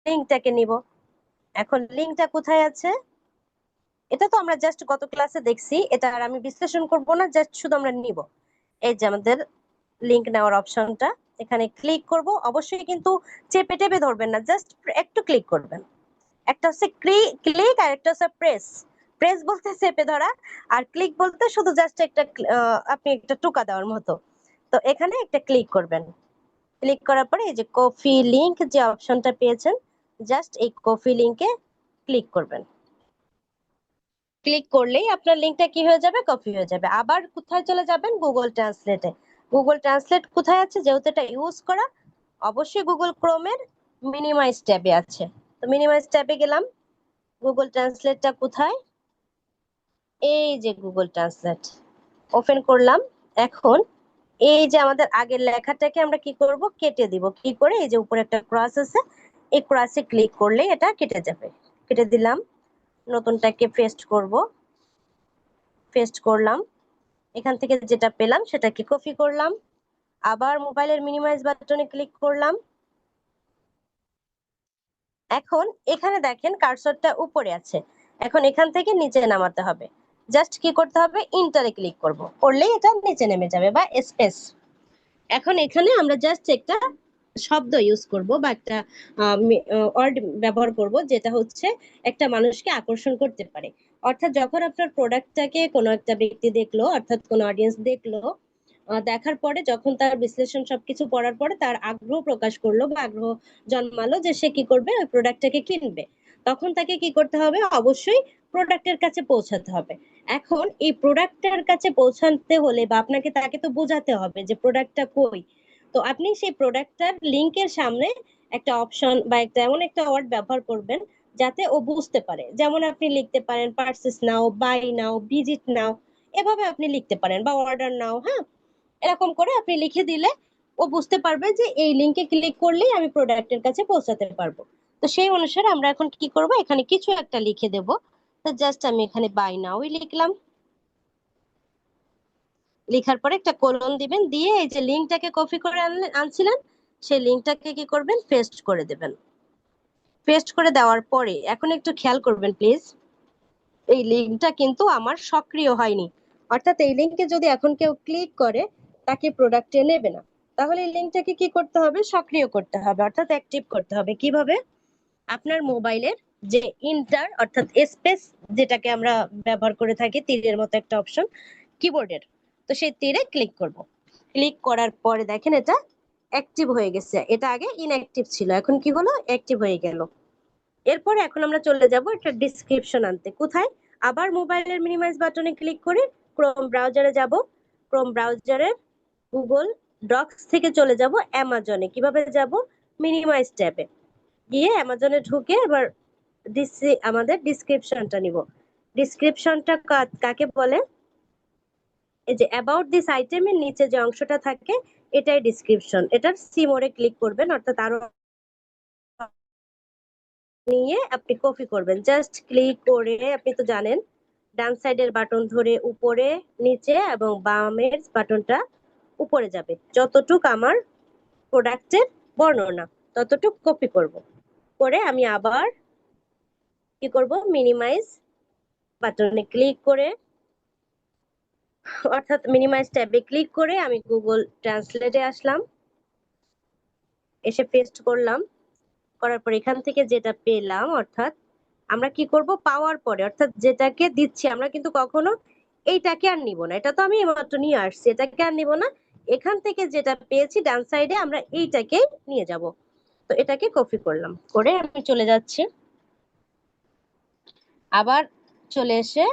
লিঙ্কটাকে নিব। এখন লিঙ্কটা কোথায় আছে, এটা তো আমরা জাস্ট গত ক্লাসে দেখছি, এটা আর আমি বিশ্লেষণ করব না, জাস্ট শুধু আমরা নিব। এই যে আমাদের লিংক নেওয়ার অপশনটা, এখানে ক্লিক করব। অবশ্যই কিন্তু চেপে টেপে ধরবেন না, জাস্ট একটু ক্লিক করবেন। একটা হচ্ছে ক্লিক আর একটা হচ্ছে প্রেস। প্রেস বলতে চেপে ধরা, আর ক্লিক বলতে শুধু জাস্ট একটা আপনি একটা টোকা দেওয়ার মতো। তো এখানে একটা ক্লিক করবেন। ক্লিক করার পরে এই যে কপি লিংক যে অপশনটা পেয়েছেন, জাস্ট এই কপি লিংকে ক্লিক করবেন। ক্লিক করলেই আপনার লিংকটা কি হয়ে যাবে, কপি হয়ে যাবে। আবার কোথায় চলে যাবেন, গুগল ট্রান্সলেটে। গুগল ট্রান্সলেট কোথায় আছে, যেহেতু এটা ইউজ করা, অবশ্যই গুগল ক্রোমের মিনিমাইজ ট্যাবে আছে। তো মিনিমাইজ ট্যাবে গেলাম। গুগল ট্রান্সলেটটা কোথায়, এই যে গুগল ট্রান্সলেট ওপেন করলাম। এখন এই যে আমাদের আগের লেখাটাকে আমরা কি করব, কেটে দিব। কি করে, এই যে উপরে একটা ক্রস আছে, এই ক্রসে ক্লিক করলে এটা কেটে যাবে। কেটে দিলাম। নতুনটাকে পেস্ট করব। পেস্ট করলাম। এখান থেকে যেটা পেলাম সেটাকে কপি করলাম। আবার মোবাইলের মিনিমাইজ বাটনে ক্লিক করলাম। এখন এখানে দেখেন কার্সরটা উপরে আছে, এখন এখান থেকে নিচে নামাতে হবে। জাস্ট কি করতে হবে, ইন্টারে ক্লিক করব, করলেই এটা নিচে নেমে যাবে, বা স্পেস। এখন এখানে আমরা জাস্ট একটা শব্দ ইউজ করব, বা একটা ওয়ার্ড ব্যবহার করব, যেটা হচ্ছে একটা মানুষকে আকর্ষণ করতে পারে। অর্থাৎ যখন আপনার প্রোডাক্টটাকে কোনো একটা ব্যক্তি দেখলো, অর্থাৎ কোনো অডিয়েন্স দেখলো, দেখার পরে যখন তার বিশ্লেষণ সবকিছু পড়ার পরে তার আগ্রহ প্রকাশ করলো বা আগ্রহ জন্মালো যে সে কি করবে, ওই প্রোডাক্টটাকে কিনবে, তখন তাকে কি করতে হবে, অবশ্যই প্রোডাক্টের কাছে পৌঁছাতে হবে। এখন এই প্রোডাক্টটার কাছে পৌঁছাতে হলে বা আপনাকে তাকে তো বোঝাতে হবে যে প্রোডাক্টটা কই। তো আপনি সেই প্রোডাক্টটার লিংকের সামনে একটা অপশন বা একটা এমন একটা ওয়ার্ড ব্যবহার করবেন যাতে ও বুঝতে পারে। যেমন আপনি লিখতে পারেন purchase now, buy now, visit now, এভাবে আপনি লিখতে পারেন, বা অর্ডার নাও। হ্যাঁ, এরকম করে আপনি লিখে দিলে ও বুঝতে পারবে যে এই লিংকে ক্লিক করলেই আমি প্রোডাক্টের কাছে পৌঁছাতে পারবো। তো সেই অনুসারে আমরা এখন কি করব, এখানে কিছু একটা লিখে দেব। তো জাস্ট আমি এখানে বাই নাওই লিখলাম। লেখার পরে একটা কোলন দিবেন, দিয়ে এই যে লিংকটাকে কপি করে আনছিলেন, সেই লিংকটাকে কি করবেন, পেস্ট করে দেবেন। পেস্ট করে দেওয়ার পরে এখন একটু খেয়াল করবেন প্লিজ, এই লিংকটা কিন্তু আমার সক্রিয় হয়নি। অর্থাৎ এই লিংকে যদি এখন কেউ ক্লিক করে, তাকে প্রোডাক্টে নেবে না। তাহলে এই লিংকটাকে কি করতে হবে, সক্রিয় করতে হবে, অর্থাৎ অ্যাক্টিভ করতে হবে। কিভাবে, আপনার মোবাইলের যে ইন্টার অর্থাৎ স্পেস, যেটাকে আমরা ব্যবহার করে থাকি, তীরের মতো একটা অপশন কিবোর্ডের, তো সেই তীরে ক্লিক করব। ক্লিক করার পরে দেখেন এটা অ্যাক্টিভ হয়ে গেছে। এটা আগে ইনঅ্যাক্টিভ ছিল, এখন কি হলো, অ্যাক্টিভ হয়ে গেল। এরপরে এখন আমরা চলে যাব একটা ডিসক্রিপশন আনতে। কোথায়, আবার মোবাইলের মিনিমাইজ বাটনে ক্লিক করে ক্রোম ব্রাউজারে যাব। ক্রোম ব্রাউজারে গুগল ডক্স থেকে চলে যাব অ্যামাজনে। কিভাবে যাব, মিনিমাইজ ট্যাবে গিয়ে অ্যামাজনে ঢুকে এবার আমাদের ডিসক্রিপশনটা নিব। ডিসক্রিপশনটা কাকে বলে, এই যে অ্যাবাউট দিস আইটেমের নিচে যে অংশটা থাকে, এটাই ডিসক্রিপশন। এটার সি মোড়ে ক্লিক করবেন, অর্থাৎ আরো নিয়ে আপনি কপি করবেন। জাস্ট ক্লিক করে আপনি তো জানেন, ডান সাইডের বাটন ধরে উপরে, নিচে এবং বামের বাটনটা উপরে যাবে। যতটুক আমার প্রোডাক্টের বর্ণনা, ততটুক কপি করব। করে আমি আবার কি করব, মিনিমাইজ বাটনে ক্লিক করে, অর্থাৎ মিনিমাইজ ট্যাবে ক্লিক করে আমি গুগল ট্রান্সলেটে আসলাম। এসে পেস্ট করলাম। করার পর এখান থেকে যেটা পেলাম, অর্থাৎ আমরা কি করব, পাওয়ার পরে অর্থাৎ যেটাকে দিচ্ছি আমরা কিন্তু কখনো এইটাকে আর নিব না, এটা তো আমি এইমাত্র নিয়ে আসছি, এটাকে আর নিব না। এখান থেকে যেটা পেয়েছি ডান সাইডে আমরা এইটাকে নিয়ে যাব। তো এটাকে কপি করলাম, করে আমি চলে যাচ্ছি। আবার চলে এসে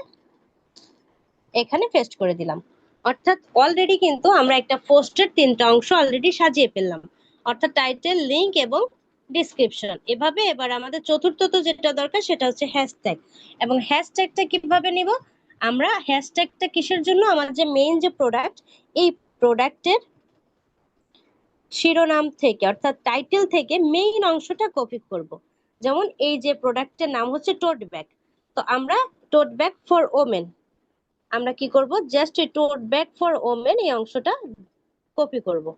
এখানে পেস্ট করে দিলাম। অর্থাৎ অলরেডি কিন্তু আমরা একটা পোস্টের তিনটা অংশ অলরেডি সাজিয়ে ফেললাম, অর্থাৎ টাইটেল, লিংক এবং ডিসক্রিপশন। এভাবে এবার আমাদের চতুর্থত যেটা দরকার সেটা হচ্ছে হ্যাশট্যাগ। এবং হ্যাশট্যাগটা কিভাবে নিব? আমরা হ্যাশট্যাগটা কিসের জন্য, আমার যে মেইন যে প্রোডাক্ট, এই প্রোডাক্টের শিরোনাম থেকে অর্থাৎ টাইটেল থেকে মেইন অংশটা কপি করব। যেমন এই যে প্রোডাক্টের নাম হচ্ছে টোট ব্যাগ, তো আমরা টোট ব্যাগ ফর ওমেন, আমরা কি করব, জাস্ট এই টোট ব্যাগ ফর ওমেন এই অংশটা কপি করব।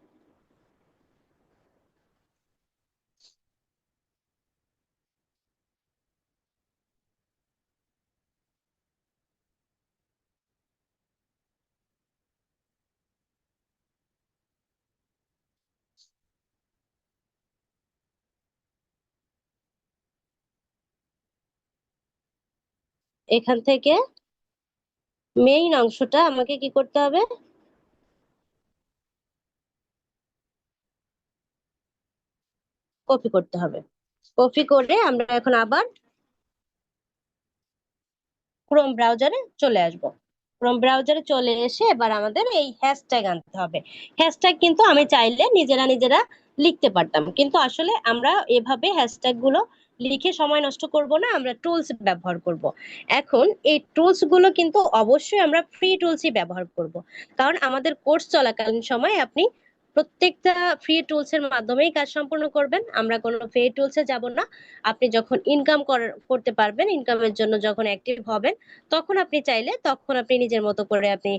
এখান থেকে মেইন অংশটা আমাকে কি করতে হবে, কপি করতে হবে। কপি করে আমরা এখন আবার ক্রোম ব্রাউজারে চলে আসব। ক্রোম ব্রাউজারে চলে এসে এবার আমাদের এই হ্যাশট্যাগ আনতে হবে। হ্যাশট্যাগ কিন্তু আমি চাইলে নিজেরা নিজেরা লিখতে পারতাম, কিন্তু আসলে আমরা এভাবে হ্যাশট্যাগ গুলো লিখে সময় নষ্ট করব না, আমরা টুলস ব্যবহার করব। এখন এই টুলস গুলো কিন্তু অবশ্যই আমরা ফ্রি টুলসই ব্যবহার করব, কারণ আমাদের কোর্স চলাকালীন সময় আপনি প্রত্যেকটা ফ্রি টুলস এর মাধ্যমেই কাজ সম্পূর্ণ করবেন, আমরা কোনো পেইড টুলসে যাব না। আপনি যখন ইনকাম করতে পারবেন, ইনকামের জন্য যখন অ্যাক্টিভ হবেন, তখন আপনি চাইলে তখন আপনি নিজের মতো করে আপনি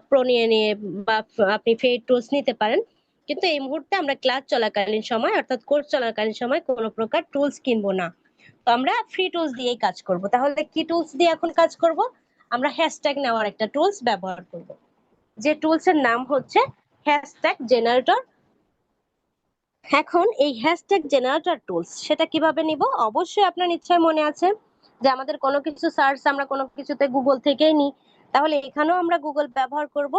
প্রো নিয়ে নিয়ে বা আপনি পেইড টুলস নিতে পারেন। কিন্তু এই মুহূর্তে আমরা ক্লাস চলাকালীন সময় অর্থাৎ কোর্স চলাকালীন সময় কোনো প্রকার টুলস কিনবো না, তো আমরা ফ্রি টুলস দিয়েই কাজ করব। তাহলে কি টুলস দিয়ে এখন কাজ করব? আমরা হ্যাশট্যাগ নেওয়ার একটা টুলস ব্যবহার করব, যে টুলস এর নাম হচ্ছে হ্যাশট্যাগ জেনারেটর। এখন এই হ্যাশট্যাগ জেনারেটর টুলস সেটা কিভাবে নিব? অবশ্যই আপনার নিশ্চয় মনে আছে যে আমাদের কোনো কিছু সার্চ আমরা কোনো কিছুতে গুগল থেকেই নিই, তাহলে এখানেও আমরা গুগল ব্যবহার করব।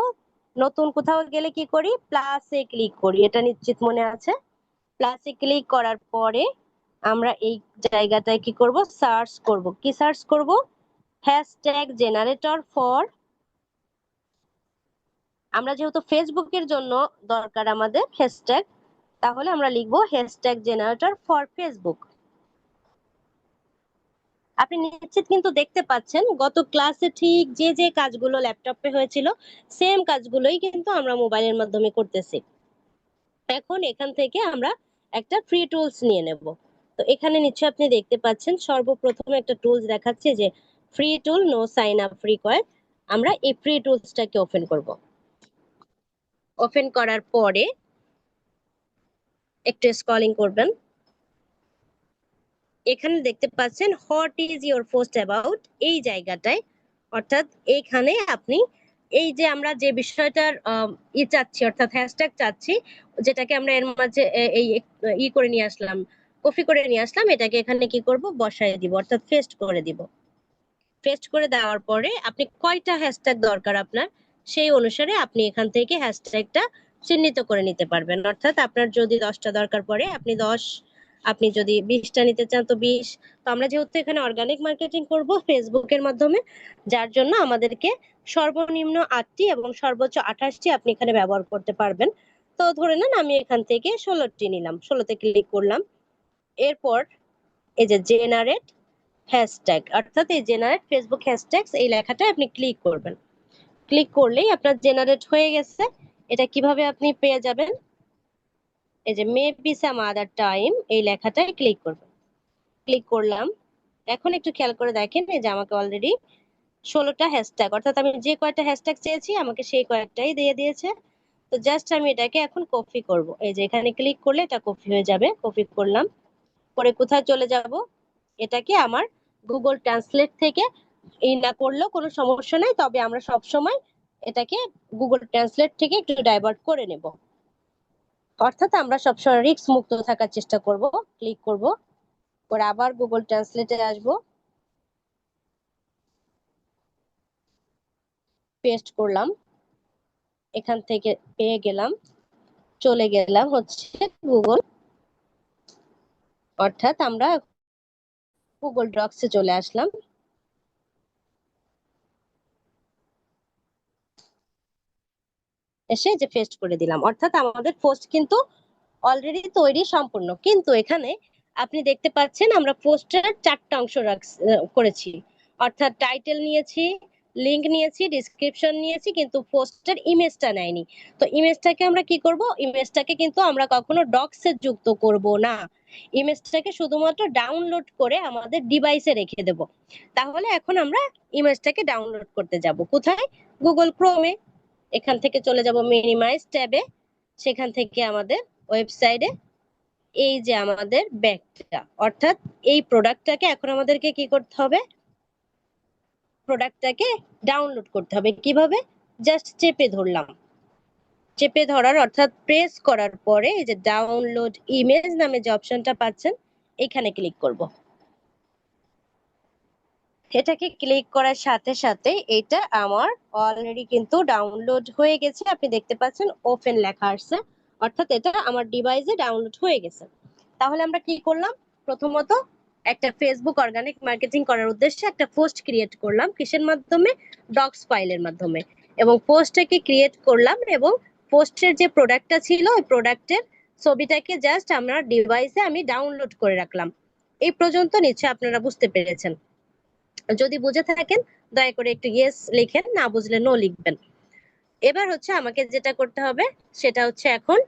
নতুন কোথাও গেলে কি করি, প্লাসে ক্লিক করি, এটা নিশ্চিত মনে আছে। প্লাসে ক্লিক করার পরে আমরা এই জায়গাটায় কি করব, সার্চ করব। কি সার্চ করব? হ্যাশট্যাগ জেনারেটর ফর, আমরা যেহেতু ফেসবুকের জন্য দরকার আমাদের হ্যাশট্যাগ, তাহলে আমরা লিখবো হ্যাশট্যাগ জেনারেটর ফর ফেসবুক। আপনি নিশ্চিত কিন্তু দেখতে পাচ্ছেন গত ক্লাসে ঠিক যে যে কাজগুলো ল্যাপটপে হয়েছিল সেম কাজগুলোই কিন্তু আমরা মোবাইলের মাধ্যমে করতেছি। এখন এখান থেকে আমরা একটা ফ্রি টুলস নিয়ে নেব। তো এখানে নিশ্চয়ই আপনি দেখতে পাচ্ছেন সর্বপ্রথম একটা টুলস দেখাচ্ছে যে free tool, no sign up required. আমরা এই ফ্রি টুলসটাকে ওপেন করব। ওপেন করার পরে একটু স্ক্রলিং করবেন, এখানে দেখতে পাচ্ছেন what is your post about, এই জায়গাটায় অর্থাৎ এইখানে আপনি এই যে আমরা যে বিষয়টার চাচ্ছি অর্থাৎ হ্যাশট্যাগ চাচ্ছি, যেটাকে আমরা এর মাঝে এই করে নিয়ে আসলাম, কপি করে নিয়ে আসলাম, এটাকে এখানে কি করব, বসায় দিব অর্থাৎ পেস্ট করে দিব। পেস্ট করে দেওয়ার পরে আপনি কয়টা হ্যাশট্যাগ দরকার আপনার, সেই অনুসারে আপনি এখান থেকে হ্যাশট্যাগটা চিহ্নিত করে নিতে পারবেন। অর্থাৎ আপনার যদি 10টা দরকার পড়ে আপনি 10, আপনি যদি 20টা নিতে চান তো 20। তো আমরা যেহেতু এখানে অর্গানিক মার্কেটিং করব ফেসবুকের মাধ্যমে, যার জন্য আমাদেরকে সর্বনিম্ন 8টি এবং সর্বোচ্চ 28টি আপনি এখানে ব্যবহার করতে পারবেন। তো ধরে নেন আমি এখান থেকে 16টি নিলাম, 16তে ক্লিক করলাম। এরপর এই যে জেনারেট হ্যাশট্যাগ অর্থাৎ এই জেনারেট ফেসবুক হ্যাশট্যাগস এই লেখাটা আপনি ক্লিক করবেন। ক্লিক করলেই আপনার জেনারেট হয়ে গেছে। এটা কিভাবে আপনি পেয়ে যাবেন, এই যে may be some other time এই লেখাটায় ক্লিক করবেন। ক্লিক করলাম। এখন একটু খেয়াল করে দেখেন এই যে আমাকে অলরেডি 16টা হ্যাশট্যাগ অর্থাৎ আমি যে কয়টা হ্যাশট্যাগ চেয়েছি আমাকে সেই কয়েকটাই দিয়ে দিয়েছে। তো জাস্ট আমি এটাকে এখন কপি করব, এই যে এখানে ক্লিক করলে এটা কপি হয়ে যাবে। কপি করলাম, পরে কোথায় চলে যাব, এটাকে আমার গুগল ট্রান্সলেট থেকে এই না করলেও কোনো সমস্যা নাই, তবে আমরা সব সময় এটাকে গুগল ট্রান্সলেট থেকে একটু ডাইভার্ট করে নেব। অর্থাৎ আমরা সবসময় রিস্ক মুক্ত থাকার চেষ্টা করব। ক্লিক করব, পরে আবার গুগল ট্রান্সলেটে আসব, পেস্ট করলাম, এখান থেকে পেয়ে গেলাম, চলে গেলাম হচ্ছে গুগল, অর্থাৎ আমরা গুগল ডক্সে চলে আসলাম। এসে যে পেস্ট করে দিলাম, অর্থাৎ আমাদের পোস্ট কিন্তু অলরেডি তৈরি সম্পূর্ণ। কিন্তু এখানে আপনি দেখতে পাচ্ছেন আমরা পোস্টের 4টা অংশ করেছি, অর্থাৎ টাইটেল নিয়েছি, লিংক নিয়েছি, ডিসক্রিপশন নিয়েছি, কিন্তু পোস্টের ইমেজটা নেয়নি। তো ইমেজটাকে আমরা কি করব, ইমেজটাকে কিন্তু আমরা কখনো ডক্সে যুক্ত করব না, ইমেজটাকে শুধুমাত্র ডাউনলোড করে আমাদের ডিভাইসে রেখে দেব। তাহলে এখন আমরা ইমেজটাকে ডাউনলোড করতে যাব কোথায়, গুগল ক্রোমে। এখান থেকে চলে যাব মিনিমাইজ ট্যাবে, সেখান থেকে আমাদের ওয়েবসাইটে এই যে আমাদের ব্যাগটা, অর্থাৎ এই প্রোডাক্টটাকে এখন আমাদেরকে কি করতে হবে, প্রোডাক্টটাকে ডাউনলোড করতে হবে। কিভাবে, জাস্ট চেপে ধরলাম, চেপে ধরার অর্থাৎ প্রেস করার পরে এই যে ডাউনলোড ইমেজ নামে যে অপশনটা পাচ্ছেন এখানে ক্লিক করব। এটাকে ক্লিক করার সাথে সাথে এটা আমার অলরেডি কিন্তু ডাউনলোড হয়ে গেছে, আপনি দেখতে পাচ্ছেন ওপেন লেখা আসছে, অর্থাৎ এটা আমার ডিভাইসে ডাউনলোড হয়ে গেছে। তাহলে আমরা কি করলাম, প্রথমত একটা ফেসবুক অর্গানিক মার্কেটিং করার উদ্দেশ্যে একটা পোস্ট ক্রিয়েট করলাম, কিসের মাধ্যমে, ডক্স ফাইলের মাধ্যমে, এবং পোস্টটাকে ক্রিয়েট করলাম এবং পোস্টের যে প্রোডাক্টটা ছিল ওই প্রোডাক্টের ছবিটাকে জাস্ট আমার ডিভাইসে আমি ডাউনলোড করে রাখলাম। এই পর্যন্ত নিশ্চয়ই আপনারা বুঝতে পেরেছেন। যদি বুঝে থাকেন দয়া করে একটু ইয়েস লিখেন, না বুঝলে নো লিখবেন। এবার হচ্ছে আমাকে যেটা করতে হবে সেটা হচ্ছে এখন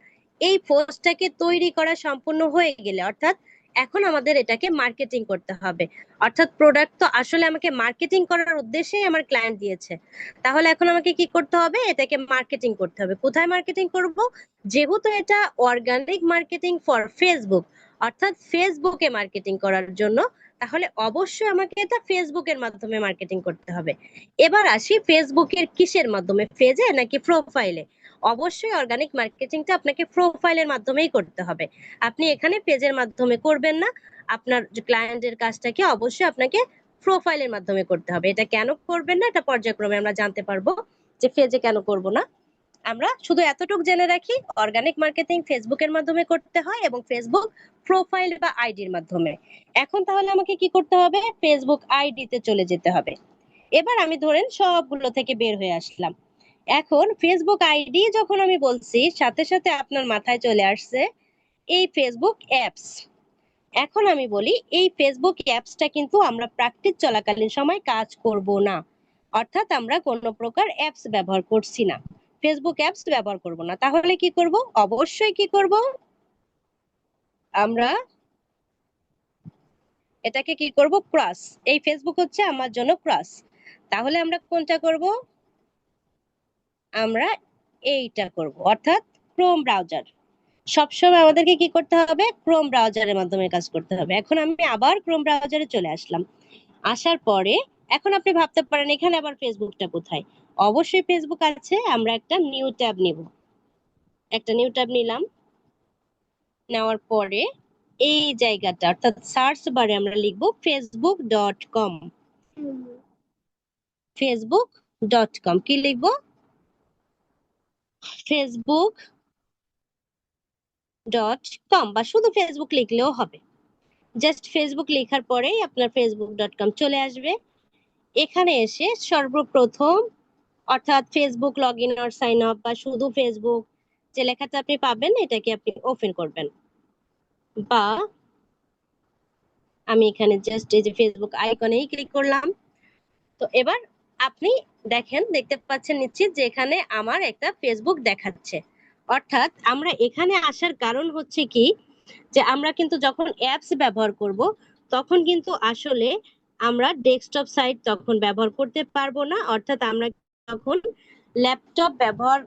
এই পোস্টটাকে তৈরি করা সম্পূর্ণ হয়ে গেলে, অর্থাৎ এখন আমাদের এটাকে মার্কেটিং করতে হবে। অর্থাৎ প্রোডাক্ট তো আসলে আমাকে মার্কেটিং করার উদ্দেশ্যেই আমার ক্লায়েন্ট দিয়েছে, তাহলে এখন আমাকে কি করতে হবে, এটাকে মার্কেটিং করতে হবে। কোথায় মার্কেটিং করব, যেহেতু এটা অর্গানিক মার্কেটিং ফর ফেসবুক, অর্থাৎ ফেসবুকে মার্কেটিং করার জন্য, তাহলে অবশ্যই আমাকে এটা ফেসবুকের মাধ্যমে মার্কেটিং করতে হবে। এবার আসি ফেসবুকের কিসের মাধ্যমে, পেজে নাকি প্রোফাইলে। অবশ্যই অর্গানিক মার্কেটিংটা আপনাকে প্রোফাইলের মাধ্যমেই করতে হবে, আপনি এখানে পেজের মাধ্যমে করবেন না। আপনার ক্লায়েন্টের কাজটাকে অবশ্যই আপনাকে প্রোফাইলের মাধ্যমে করতে হবে। এটা কেন করবেন না, এটা পর্যায়ক্রমে আমরা জানতে পারবো যে পেজে কেন করব না। আমরা শুধু এতটুকু জেনে রাখি, অর্গানিক মার্কেটিং ফেসবুকের মাধ্যমে করতে হয় এবং ফেসবুক প্রোফাইল বা আইডির মাধ্যমে। এখন তাহলে আমাকে কি করতে হবে, ফেসবুক আইডিতে চলে যেতে হবে। এবার আমি ধরেন সবগুলো থেকে বের হয়ে আসলাম। এখন ফেসবুক আইডি যখন আমি বলছি, সাথে সাথে আপনার মাথায় চলে আসছে এই ফেসবুক অ্যাপস। এখন আমি বলি এই ফেসবুক অ্যাপসটা কিন্তু আমরা প্র্যাকটিস চলাকালীন সময় কাজ করব না, অর্থাৎ আমরা কোনো প্রকার অ্যাপস ব্যবহার করছি না, ফেসবুক অ্যাপস ব্যবহার করব না। তাহলে কি করব, অবশ্যই কি করব, আমরা এটাকে কি করব, ক্রস। এই ফেসবুক হচ্ছে আমার জন্য ক্রস, তাহলে আমরা কোনটা করব, আমরা এইটা করব, অর্থাৎ ক্রোম ব্রাউজার। সবসময় আমাদেরকে কি করতে হবে, ক্রোম ব্রাউজারের মাধ্যমে কাজ করতে হবে। এখন আমি আবার ক্রোম ব্রাউজারে চলে আসলাম, আসার পরে এখন আপনি ভাবতে পারেন এখানে আবার ফেসবুকটা কোথায়, অবশ্যই ফেসবুক আছে। আমরা একটা নিউ ট্যাব নিব, একটা নিউ ট্যাব নিলাম, নেওয়ার পরে এই জায়গাটা অর্থাৎ সার্চ বারে আমরা লিখব facebook.com, facebook.com, কি লিখব, facebook.com, বা শুধু ফেসবুক লিখলেও হবে। জাস্ট ফেসবুক লেখার পরেই আপনার facebook.com চলে আসবে। এখানে এসে সর্বপ্রথম অর্থাৎ Facebook log in or sign up বা শুধু ফেসবুক যে লেখাটা আপনি পাবেন এটাকে আপনি ওপেন করবেন, বা আমি এখানে জাস্ট এই যে ফেসবুক আইকনেই ক্লিক করলাম। তো এবার আপনি দেখেন, দেখতে পাচ্ছেন নিশ্চিত যে এখানে আমার একটা ফেসবুক দেখাচ্ছে। অর্থাৎ আমরা এখানে আসার কারণ হচ্ছে কি, যে আমরা কিন্তু যখন অ্যাপস ব্যবহার করব তখন কিন্তু আসলে আমরা ডেস্কটপ সাইট তখন ব্যবহার করতে পারবো না, অর্থাৎ আমরা তখন ল্যাপটপ ব্যবহার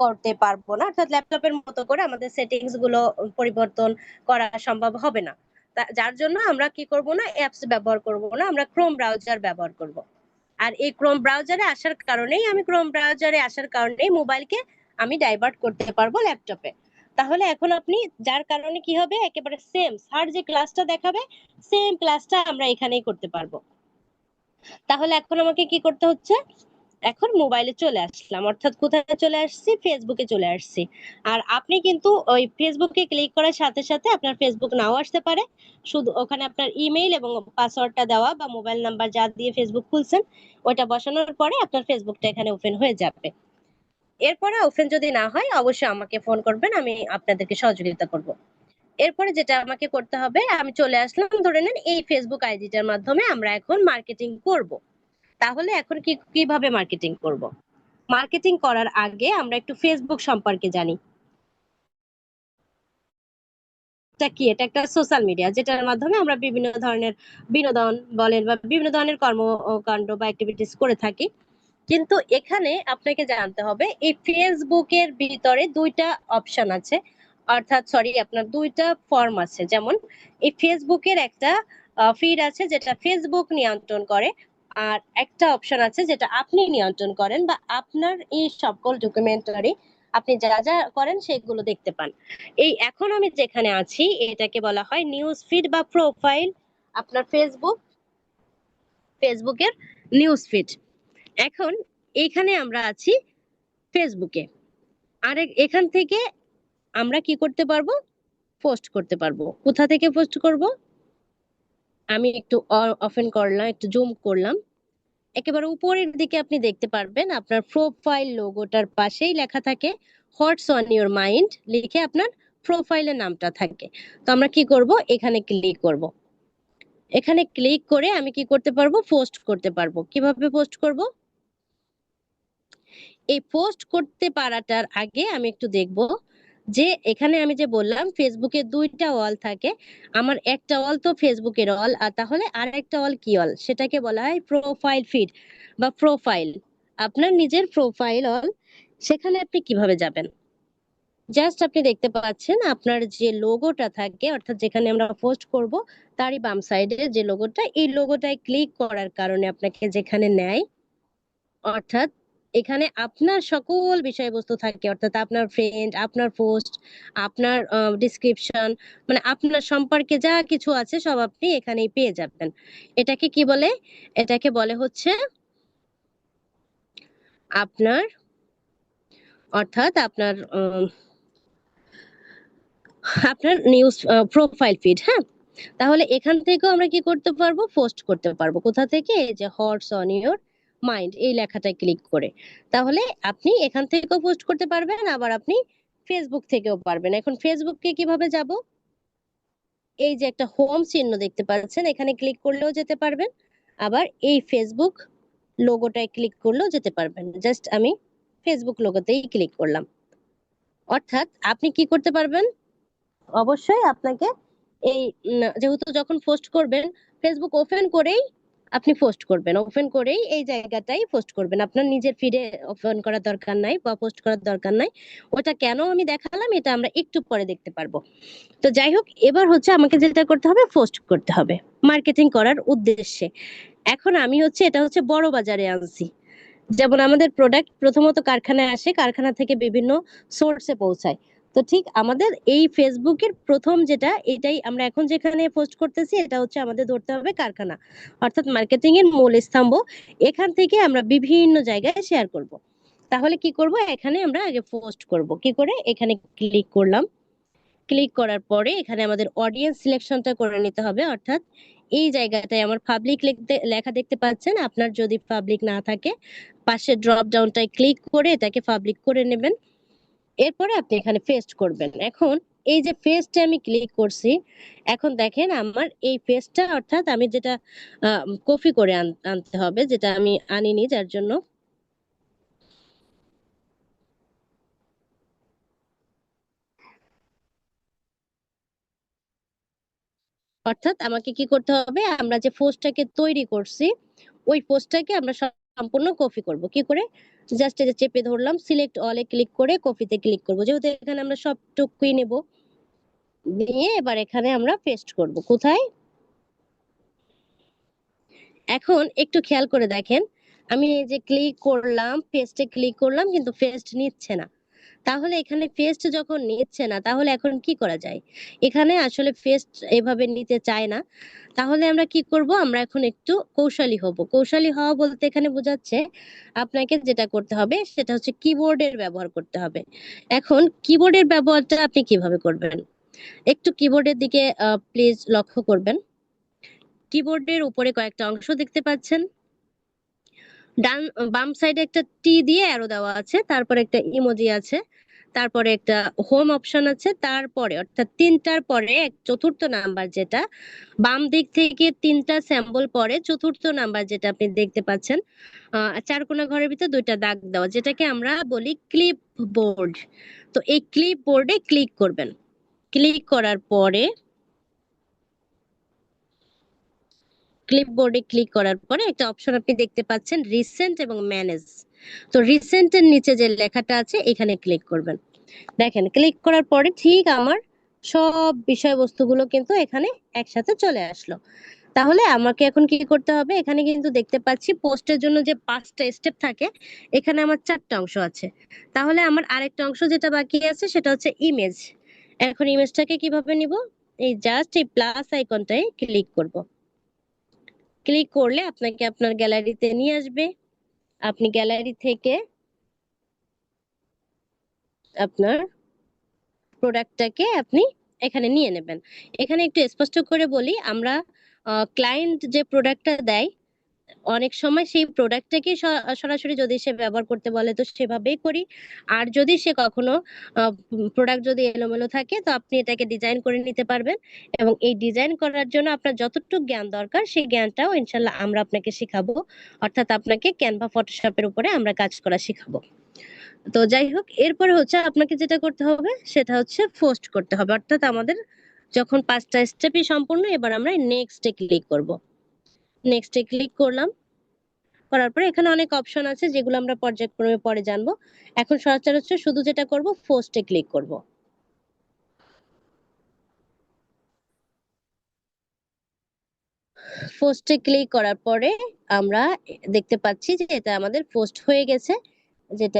করতে পারবো না, অর্থাৎ ল্যাপটপের মতো করে আমাদের সেটিংস গুলো পরিবর্তন করা সম্ভব হবে না। যার জন্য আমরা কি করব না, অ্যাপস ব্যবহার করব না, আমরা ক্রোম ব্রাউজার ব্যবহার করব। আর এই ক্রোম ব্রাউজারে আসার কারণেই মোবাইলকে আমি ডাইভার্ট করতে পারবো ল্যাপটপে। তাহলে এখন আপনি যার কারণে কি হবে, একেবারে সেম স্যার যে ক্লাসটা দেখাবে সেম ক্লাসটা আমরা এখানেই করতে পারবো। তাহলে এখন আমাকে কি করতে হচ্ছে, এখন মোবাইলে চলে আসলাম, অর্থাৎ কোথায় চলে আসছি, ফেসবুকে চলে আসছি। আর আপনি কিন্তু ওই ফেসবুকে ক্লিক করার সাথে সাথে আপনার ফেসবুক নাও আসতে পারে, শুধু ওখানে আপনার ইমেইল এবং পাসওয়ার্ডটা দেওয়া বা মোবাইল নাম্বার যা দিয়ে ফেসবুক খুলছেন ওইটা বসানোর পরে আপনার ফেসবুকটা এখানে ওপেন হয়ে যাবে। এরপরে ওপেন যদি না হয় অবশ্যই আমাকে ফোন করবেন, আমি আপনাদেরকে সহযোগিতা করব। এরপরে যেটা আমাকে করতে হবে, আমি চলে আসলাম ধরে নেন এই ফেসবুক আইডিটার মাধ্যমে আমরা এখন মার্কেটিং করব। তাহলে এখন কিভাবে মার্কেটিং করব? মার্কেটিং করার আগে আমরা একটু ফেসবুক সম্পর্কে জানি। এটা কি? এটা একটা সোশ্যাল মিডিয়া যেটার মাধ্যমে আমরা বিভিন্ন ধরনের বিনোদন বলেন বা বিভিন্ন ধরনের কর্মকাণ্ড বা অ্যাক্টিভিটিস করে থাকি। কিন্তু এখানে আপনাকে জানতে হবে এই ফেসবুকের ভিতরে দুইটা অপশন আছে, অর্থাৎ সরি আপনার দুইটা ফর্ম আছে। যেমন এই ফেসবুকের একটা ফিড আছে যেটা ফেসবুক নিয়ন্ত্রণ করে, আর একটা অপশন আছে যেটা আপনি নিয়ন্ত্রণ করেন বা আপনার এই সকল ডকুমেন্টারি আপনি যা যা করেন সেগুলো দেখতে পান। এই এখন আমি যেখানে আছি এটাকে বলা হয় নিউজ ফিড বা প্রোফাইল। আপনার ফেসবুকের নিউজ ফিড। এখন এইখানে আমরা আছি ফেসবুকে। আর এখান থেকে আমরা কি করতে পারবো? পোস্ট করতে পারবো। কোথা থেকে পোস্ট করব? আমি একটু ওপেন করলাম, একটু জুম করলাম। একেবারে উপরের দিকে আপনি দেখতে পারবেন আপনার প্রোফাইল লোগোটার পাশেই লেখা থাকে হোয়াটস অন ইউর মাইন্ড, লিখে আপনার প্রোফাইলের নামটা থাকে। তো আমরা কি করব? এখানে ক্লিক করব। এখানে ক্লিক করে আমি কি করতে পারবো? পোস্ট করতে পারবো। কিভাবে পোস্ট করব? এই পোস্ট করতে পারাটার আগে আমি একটু দেখব যে এখানে আমি যে বললাম ফেসবুকে দুইটা ওয়াল থাকে। আমার একটা ওয়াল তো ফেসবুকের ওয়াল, আর তাহলে আর একটা ওয়াল কি ওয়াল? সেটাকে বলা হয় প্রোফাইল ফিড বা প্রোফাইল। আপনার নিজের প্রোফাইল ওয়াল। সেখানে আপনি কিভাবে যাবেন? জাস্ট আপনি দেখতে পাচ্ছেন আপনার যে লোগোটা থাকে, অর্থাৎ যেখানে আমরা পোস্ট করব তারই বাম সাইডে যে লোগোটা, এই লোগোটায় ক্লিক করার কারণে আপনাকে যেখানে নেয়, অর্থাৎ এখানে আপনার সকল বিষয়বস্তু থাকে, অর্থাৎ আপনার ফ্রেন্ড, আপনার পোস্ট, আপনার ডিসক্রিপশন, মানে আপনার সম্পর্কে যা কিছু আছে সব আপনি এখানেই পেয়ে যাবেন। এটাকে কি বলে? এটাকে বলে হচ্ছে আপনার, অর্থাৎ আপনার নিউজ প্রোফাইল ফিড। হ্যাঁ, তাহলে এখান থেকেও আমরা কি করতে পারবো? পোস্ট করতে পারবো। কোথা থেকে? এই যে হটস অন ইউর মাইন্ড এই লেখাটায় ক্লিক করে। তাহলে আপনি এখান থেকেও পোস্ট করতে পারবেন, আবার আপনি ফেসবুক থেকেও পারবেন। এখন ফেসবুককে কিভাবে যাব? এই যে একটা হোম চিহ্ন দেখতে পাচ্ছেন, এখানে ক্লিক করলেও যেতে পারবেন, আবার এই ফেসবুক লোগোটায় ক্লিক করলেও যেতে পারবেন। জাস্ট আমি ফেসবুক লোগোতেই ক্লিক করলাম। অর্থাৎ আপনি কি করতে পারবেন? অবশ্যই আপনাকে এই যেহেতু যখন পোস্ট করবেন ফেসবুক ওপেন করেই আপনি পোস্ট করবেন, ওপেন করেই এই জায়গাটাই পোস্ট করবেন। আপনার নিজের ফিডে ওপেন করার দরকার নাই বা পোস্ট করার দরকার নাই। ওটা কেন আমি দেখালাম এটা আমরা একটু পরে দেখতে পারবো। তো যাই হোক, এবার হচ্ছে আমাকে যেটা করতে হবে পোস্ট করতে হবে মার্কেটিং করার উদ্দেশ্যে। এখন আমি হচ্ছে এটা হচ্ছে বড় বাজারে আনছি। যেমন আমাদের প্রোডাক্ট প্রথমত কারখানায় আসে, কারখানা থেকে বিভিন্ন সোর্সে পৌঁছায়। তো ঠিক আমাদের এই ফেসবুকের প্রথম যেটা, এটাই আমরা এখন যেখানে পোস্ট করতেছি এটা হচ্ছে আমাদের ধরতে হবে কারখানা, অর্থাৎ মার্কেটিং এর মূল স্তম্ভ। এখান থেকে আমরা বিভিন্ন জায়গায় শেয়ার করব। তাহলে কি করব? এখানে আমরা আগে পোস্ট করব। কি করে? এখানে ক্লিক করলাম। ক্লিক করার পরে এখানে আমাদের অডিয়েন্স সিলেকশনটা করে নিতে হবে, অর্থাৎ এই জায়গাটায় আমার পাবলিক লেখা দেখতে পাচ্ছেন। আপনার যদি পাবলিক না থাকে পাশে ড্রপ ডাউনটায় ক্লিক করে এটাকে পাবলিক করে নেবেন। এরপরে আপনি এখানে পেস্ট করবেন। এখন এই যে পেস্টে আমি ক্লিক করছি, এখন দেখেন আমার এই পেস্টটা, অর্থাৎ আমি যেটা কপি করে আনতে হবে, যেটা আমি আনিনি যার জন্য। অর্থাৎ আমাকে কি করতে হবে? আমরা যে পোস্টটাকে তৈরি করছি ওই পোস্টটাকে আমরা সম্পূর্ণ কপি করব। কি করে? জাস্ট এই যে চেপে ধরলাম, সিলেক্ট অলে ক্লিক করে কপিতে ক্লিক করব। যেহেতু এখানে আমরা সবটুকুই নেব, নিয়ে এবার এখানে আমরা পেস্ট করব। কোথায়? এখন একটু খেয়াল করে দেখেন, আমি এই যে ক্লিক করলাম, পেস্টে ক্লিক করলাম, কিন্তু পেস্ট নিচ্ছে না। তাহলে এখানে পেস্ট যখন নিচ্ছে না, তাহলে এখন কি করা যায়? এখানে আসলে পেস্ট এভাবে নিতে চায় না। তাহলে আমরা কি করব? আমরা এখন একটু কৌশলী হব। কৌশলী হওয়া বলতে এখানে বোঝাচ্ছে আপনাকে যেটা করতে হবে সেটা হচ্ছে কিবোর্ডের ব্যবহার করতে হবে। এখন কিবোর্ডের ব্যবহারটা আপনি কিভাবে করবেন? একটু কিবোর্ডের দিকে প্লিজ লক্ষ্য করবেন। কিবোর্ডের উপরে কয়েকটা অংশ দেখতে পাচ্ছেন। ডান বাম সাইডে একটা টি দিয়ে অ্যারো দেওয়া আছে, তারপরে একটা ইমোজি আছে, তারপরে একটা হোম অপশন আছে, তারপরে অর্থাৎ তিনটার পরে চতুর্থ নাম্বার যেটা বাম দিক থেকে তিনটা স্যাম্বল পরে চতুর্থ নাম্বার যেটা আপনি দেখতে পাচ্ছেন, চার কোণা ঘরের ভিতর দুইটা দাগ দেওয়া, যেটাকে আমরা বলি ক্লিপ বোর্ড। তো এই ক্লিপ বোর্ডে ক্লিক করবেন। ক্লিক করার পরে ক্লিপবোর্ডে ক্লিক করার পরে একটা অপশন আপনি দেখতে পাচ্ছেন রিসেন্ট এবং ম্যানেজ। তো রিসেন্টের নিচে যে লেখাটা আছে এখানে ক্লিক করবেন। দেখেন ক্লিক করার পরে ঠিক আমার সব বিষয়বস্তুগুলো কিন্তু এখানে একসাথে চলে আসলো। তাহলে আমাকে এখন কি করতে হবে, এখানে কিন্তু দেখতে পাচ্ছি পোস্টের জন্য যে 5টা স্টেপ থাকে, এখানে আমার 4টা অংশ আছে। তাহলে আমার আরেকটা অংশ যেটা বাকি আছে সেটা হচ্ছে ইমেজ। এখন ইমেজটাকে কিভাবে নিব, এই জাস্ট এই প্লাস আইকনটায় ক্লিক করব। ক্লিক করলে আপনাকে আপনার গ্যালারিতে নিয়ে আসবে। আপনি গ্যালারি থেকে আপনার প্রোডাক্টটাকে আপনি এখানে নিয়ে নেবেন। এখানে একটু স্পষ্ট করে বলি, আমরা ক্লায়েন্ট যে প্রোডাক্টটা দেয় অনেক সময় সেই প্রোডাক্টটাকে সরাসরি যদি সে ব্যবহার করতে বলে তো সেভাবেই করি। আর যদি সে কখনো প্রোডাক্ট যদি এলোমেলো থাকে তো আপনি এটাকে ডিজাইন করে নিতে পারবেন, এবং এই ডিজাইন করার জন্য আপনার যতটুকু জ্ঞান দরকার সেই জ্ঞানটাও ইনশাল্লাহ আমরা আপনাকে শিখাবো। অর্থাৎ আপনাকে ক্যানভা ফটোশপের উপরে আমরা কাজ করা শিখাবো। তো যাই হোক, এরপরে হচ্ছে আপনাকে যেটা করতে হবে সেটা হচ্ছে পোস্ট করতে হবে। অর্থাৎ আমাদের যখন 5টা স্টেপই সম্পূর্ণ, এবার আমরা নেক্সটে ক্লিক করব। নেক্সটে ক্লিক করলাম। করার পরে এখানে অনেক অপশন আছে যেগুলো আমরা পর্যায়ক্রমে পরে জানবো। এখন সচরাচর শুধু যেটা করব পোস্টে ক্লিক করব। পোস্টে ক্লিক করার পরে আমরা দেখতে পাচ্ছি যে এটা আমাদের পোস্ট হয়ে গেছে, যেটা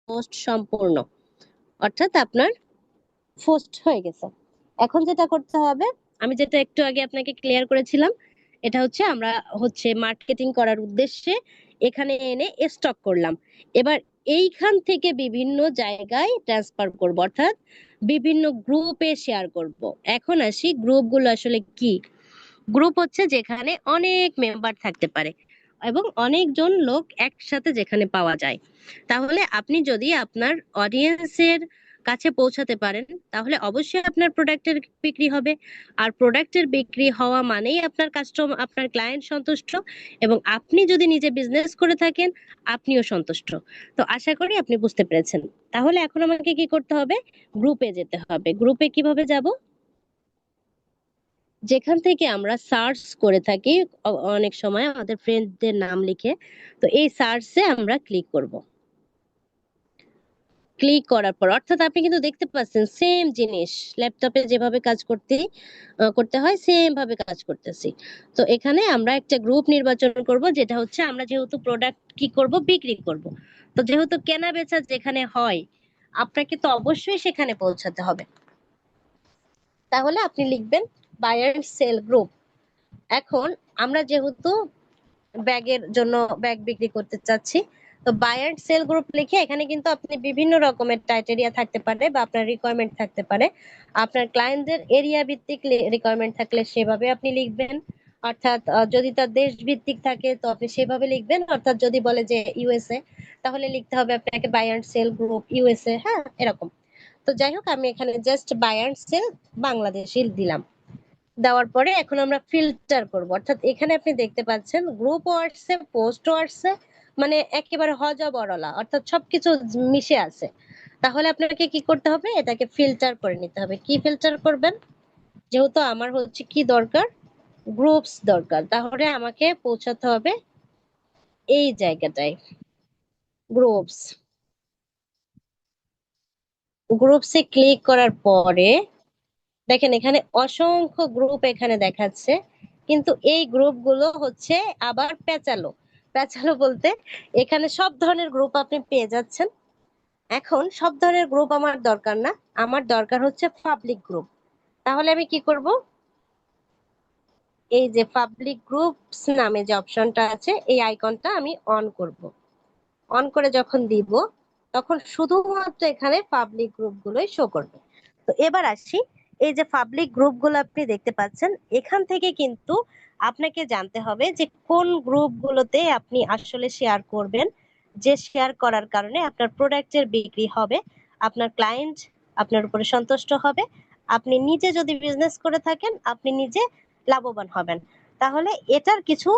পোস্ট সম্পূর্ণ, অর্থাৎ আপনার পোস্ট হয়ে গেছে। এখন যেটা করতে হবে, আমি যেটা একটু আগে আপনাকে ক্লিয়ার করেছিলাম, এটা হচ্ছে আমরা হচ্ছে মার্কেটিং করার উদ্দেশ্যে এখানে এনে স্টক করলাম। এবার এইখান থেকে বিভিন্ন জায়গায় ট্রান্সফার করব, অর্থাৎ বিভিন্ন গ্রুপে শেয়ার করব। এখন আসি গ্রুপগুলো আসলে কি। গ্রুপ হচ্ছে যেখানে অনেক মেম্বার থাকতে পারে এবং অনেকজন লোক একসাথে যেখানে পাওয়া যায়। তাহলে আপনি যদি আপনার অডিয়েন্সের কাছে পৌঁছাতে পারেন তাহলে অবশ্যই আপনার প্রোডাক্টের বিক্রি হবে। আর প্রোডাক্টের বিক্রি হওয়া মানেই আপনার কাস্টমার, আপনার ক্লায়েন্ট সন্তুষ্ট, এবং আপনি যদি নিজে বিজনেস করে থাকেন আপনিও সন্তুষ্ট। তো আশা করি আপনি বুঝতে পেরেছেন। তাহলে এখন আমাকে কি করতে হবে, গ্রুপে যেতে হবে। গ্রুপে কিভাবে যাব, যেখান থেকে আমরা সার্চ করে থাকি অনেক সময় আমাদের ফ্রেন্ডদের নাম লিখে, তো এই সার্চে আমরা ক্লিক করব। ক্লিক করার পর অর্থাৎ আপনি কিন্তু দেখতে পাচ্ছেন সেম জিনিস ল্যাপটপে যেভাবে কাজ করতে হয় সেম ভাবে কাজ করতেছি। তো এখানে আমরা একটা গ্রুপ নির্বাচন করব, যেটা হচ্ছে আমরা যেহেতু প্রোডাক্ট কি করব, বিক্রি করব। তো যেহেতু কেনা বেচা যেখানে হয় আপনাকে তো অবশ্যই সেখানে পৌঁছাতে হবে। তাহলে আপনি লিখবেন বায়ার সেল গ্রুপ। এখন আমরা যেহেতু ব্যাগের জন্য ব্যাগ বিক্রি করতে চাচ্ছি, তো বাই এন্ড সেল গ্রুপ লিখে এখানে কিন্তু আপনি বিভিন্ন রকমের ক্রাইটেরিয়া থাকতে পারে বা আপনার রিকোয়ারমেন্ট থাকতে পারে। আপনার ক্লায়েন্টদের এরিয়া ভিত্তিক রিকোয়ারমেন্ট থাকলে সেভাবে আপনি লিখবেন। অর্থাৎ যদি তার দেশ ভিত্তিক থাকে তো আপনি সেভাবে লিখবেন। অর্থাৎ যদি বলে যে ইউএসএ, তাহলে লিখতে হবে আপনাকে buy and sell group USA, হ্যাঁ এরকম। তো যাই হোক, আমি এখানে just buy and sell Bangladeshi দিলাম। দেওয়ার পরে এখন আমরা ফিল্টার করব, অর্থাৎ এখানে আপনি দেখতে পাচ্ছেন গ্রুপও আসছে, পোস্টও আসছে, মানে একেবারে হজবরলা, অর্থাৎ সবকিছু মিশে আছে। তাহলে আপনাকে কি করতে হবে, এটাকে ফিল্টার করে নিতে হবে। কি ফিল্টার করবেন, যেহেতু আমার হচ্ছে কি দরকার, গ্রুপস দরকার, তাহলে আমাকে পৌঁছাতে হবে এই জায়গাটায়, গ্রুপস। গ্রুপসে ক্লিক করার পরে দেখেন এখানে অসংখ্য গ্রুপ এখানে দেখাচ্ছে, কিন্তু এই গ্রুপগুলো হচ্ছে আবার পেঁচালো। পেঁচালো বলতে এখানে সব ধরনের গ্রুপ আপনি পেয়ে যাচ্ছেন। এখন সব ধরনের গ্রুপ আমার দরকার না, আমার দরকার হচ্ছে পাবলিক গ্রুপ। তাহলে আমি কি করব, এই যে পাবলিক গ্রুপস নামে যে অপশনটা আছে এই আইকনটা আমি অন করব। অন করে যখন দিব তখন শুধুমাত্র এখানে পাবলিক গ্রুপ গুলোই শো করবে। তো এবার আসি, এই যে পাবলিক গ্রুপগুলো আপনি দেখতে পাচ্ছেন, এখান থেকে কিন্তু আপনাকে জানতে হবে যে কোন গ্রুপগুলোতে আপনি আসলে শেয়ার করবেন, যে শেয়ার করার কারণে আপনার প্রোডাক্টের বিক্রি হবে, আপনার ক্লায়েন্ট আপনার উপরে সন্তুষ্ট হবে, আপনি নিজে যদি বিজনেস করে থাকেন আপনি নিজে লাভবান হবেন। তাহলে এটার কিছু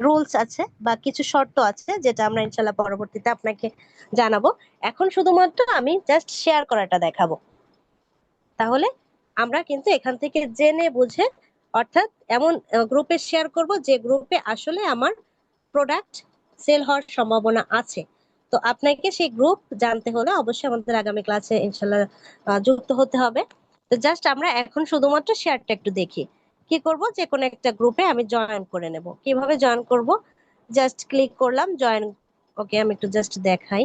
রুলস আছে বা কিছু শর্ত আছে, যেটা আমরা ইনশাল্লাহ পরবর্তীতে আপনাকে জানাবো। এখন শুধুমাত্র আমি জাস্ট শেয়ার করাটা দেখাবো। তাহলে আমরা কিন্তু এখান থেকে জেনে বুঝে, অর্থাৎ এমন গ্রুপে শেয়ার করব যে গ্রুপে আসলে আমার প্রোডাক্ট সেল হওয়ার সম্ভাবনা আছে। তো আপনাকে সেই গ্রুপ জানতে হলে অবশ্যই আমাদের আগামী ক্লাসে ইনশাল্লাহ যুক্ত হতে হবে। তো জাস্ট আমরা এখন শুধুমাত্র শেয়ারটা একটু দেখি। কি করব, যে কোনো একটা গ্রুপে আমি জয়েন করে নেব। কিভাবে জয়েন করব, জাস্ট ক্লিক করলাম জয়েন। ওকে, আমি একটু জাস্ট দেখাই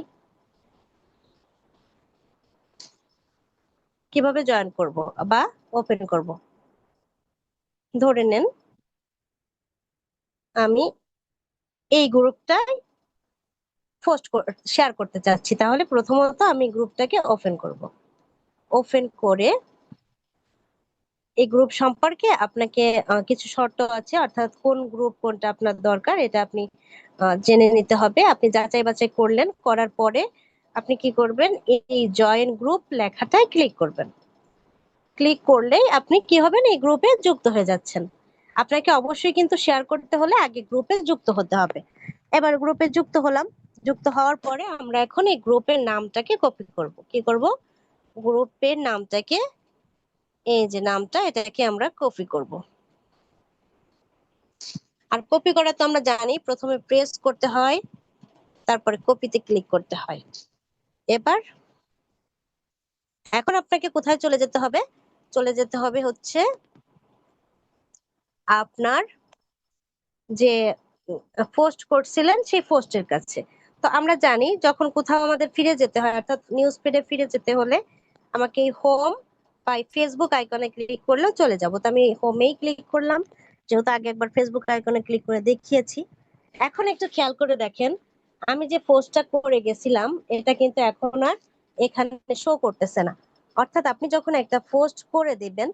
কিভাবে জয়েন করব বা ওপেন করব। ধরে নেন আমি এই গ্রুপটায় পোস্ট শেয়ার করতে চাচ্ছি, তাহলে প্রথমত আমি গ্রুপটাকে ওপেন করব। ওপেন করে এই গ্রুপ সম্পর্কে আপনাকে কিছু শর্ত আছে, অর্থাৎ কোন গ্রুপ কোনটা আপনার দরকার এটা আপনি জেনে নিতে হবে। আপনি যাচাই বাছাই করলেন, করার পরে আপনি কি করবেন, এই জয়েন গ্রুপ লেখাটায় ক্লিক করবেন। ক্লিক করলেই আপনি কি হবেন, এই গ্রুপে যুক্ত হয়ে যাচ্ছেন। আপনাকে অবশ্যই কিন্তু শেয়ার করতে হলে আগে গ্রুপে যুক্ত হতে হবে। এবার গ্রুপে যুক্ত হলাম। যুক্ত হওয়ার পরে আমরা এখন এই গ্রুপের নামটাকে কপি করব। কি করব, গ্রুপের নামটাকে, এই যে নামটা, এটাকে আমরা কপি করব। আর কপি করা তো আমরা জানি, প্রথমে প্রেস করতে হয়, তারপরে কপিতে ক্লিক করতে হয়। এবার এখন আপনাকে কোথায় চলে যেতে হবে, চলে যেতে হবে হচ্ছে আপনার যে পোস্ট করছিলেন সেই পোস্টের কাছে। তো আমরা জানি যখন কোথাও আমাদের ফিরে যেতে হয়, অর্থাৎ নিউজ ফিডে ফিরে যেতে হলে আমাকে হোম বা ফেসবুক আইকনে ক্লিক করলেও চলে যাব। তো আমি হোমেই ক্লিক করলাম, যেহেতু আগে একবার ফেসবুক আইকনে ক্লিক করে দেখিয়েছি। এখন একটু খেয়াল করে দেখেন, আমি যে পোস্টটা করে গেছিলাম এটা কিন্তু এখন আর এখানে শো করতেছে না। অর্থাৎ আপনি যখন একটা পোস্ট করে দিবেন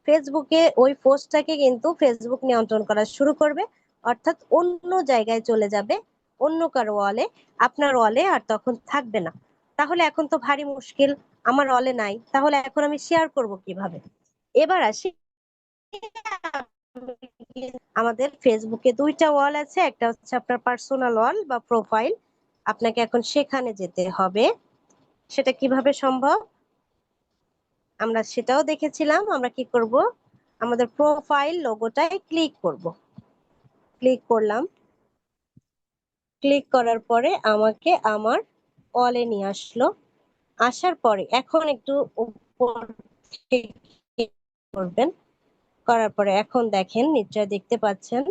ফেসবুকে, ওই পোস্টটাকে কিন্তু ফেসবুক নিয়ন্ত্রণ করা শুরু করবে, অর্থাৎ অন্য জায়গায় চলে যাবে, অন্য কারো ওয়ালে, আপনার ওয়ালে আর তখন থাকবে না। তাহলে এখন তো ভারী মুশকিল, আমার ওয়ালে নাই, তাহলে এখন আমি শেয়ার করব কিভাবে। এবার আসি, আমাদের ফেসবুকে দুইটা ওয়াল আছে, একটা হচ্ছে আপনার পার্সোনাল ওয়াল বা প্রোফাইল। আপনাকে এখন সেখানে যেতে হবে। সেটা কিভাবে সম্ভব আমরা সেটাও দেখেছিলাম। আমরা কি করব, আমাদের প্রোফাইল লোগোটায় ক্লিক করব। ক্লিক করলাম। ক্লিক করার পরে আমাকে আমার ওয়ালে নিয়ে আসলো। আসার পরে এখন একটু উপর থেকে করবেন। করার পরে এখন দেখেন, নিশ্চয় দেখতে পাচ্ছেন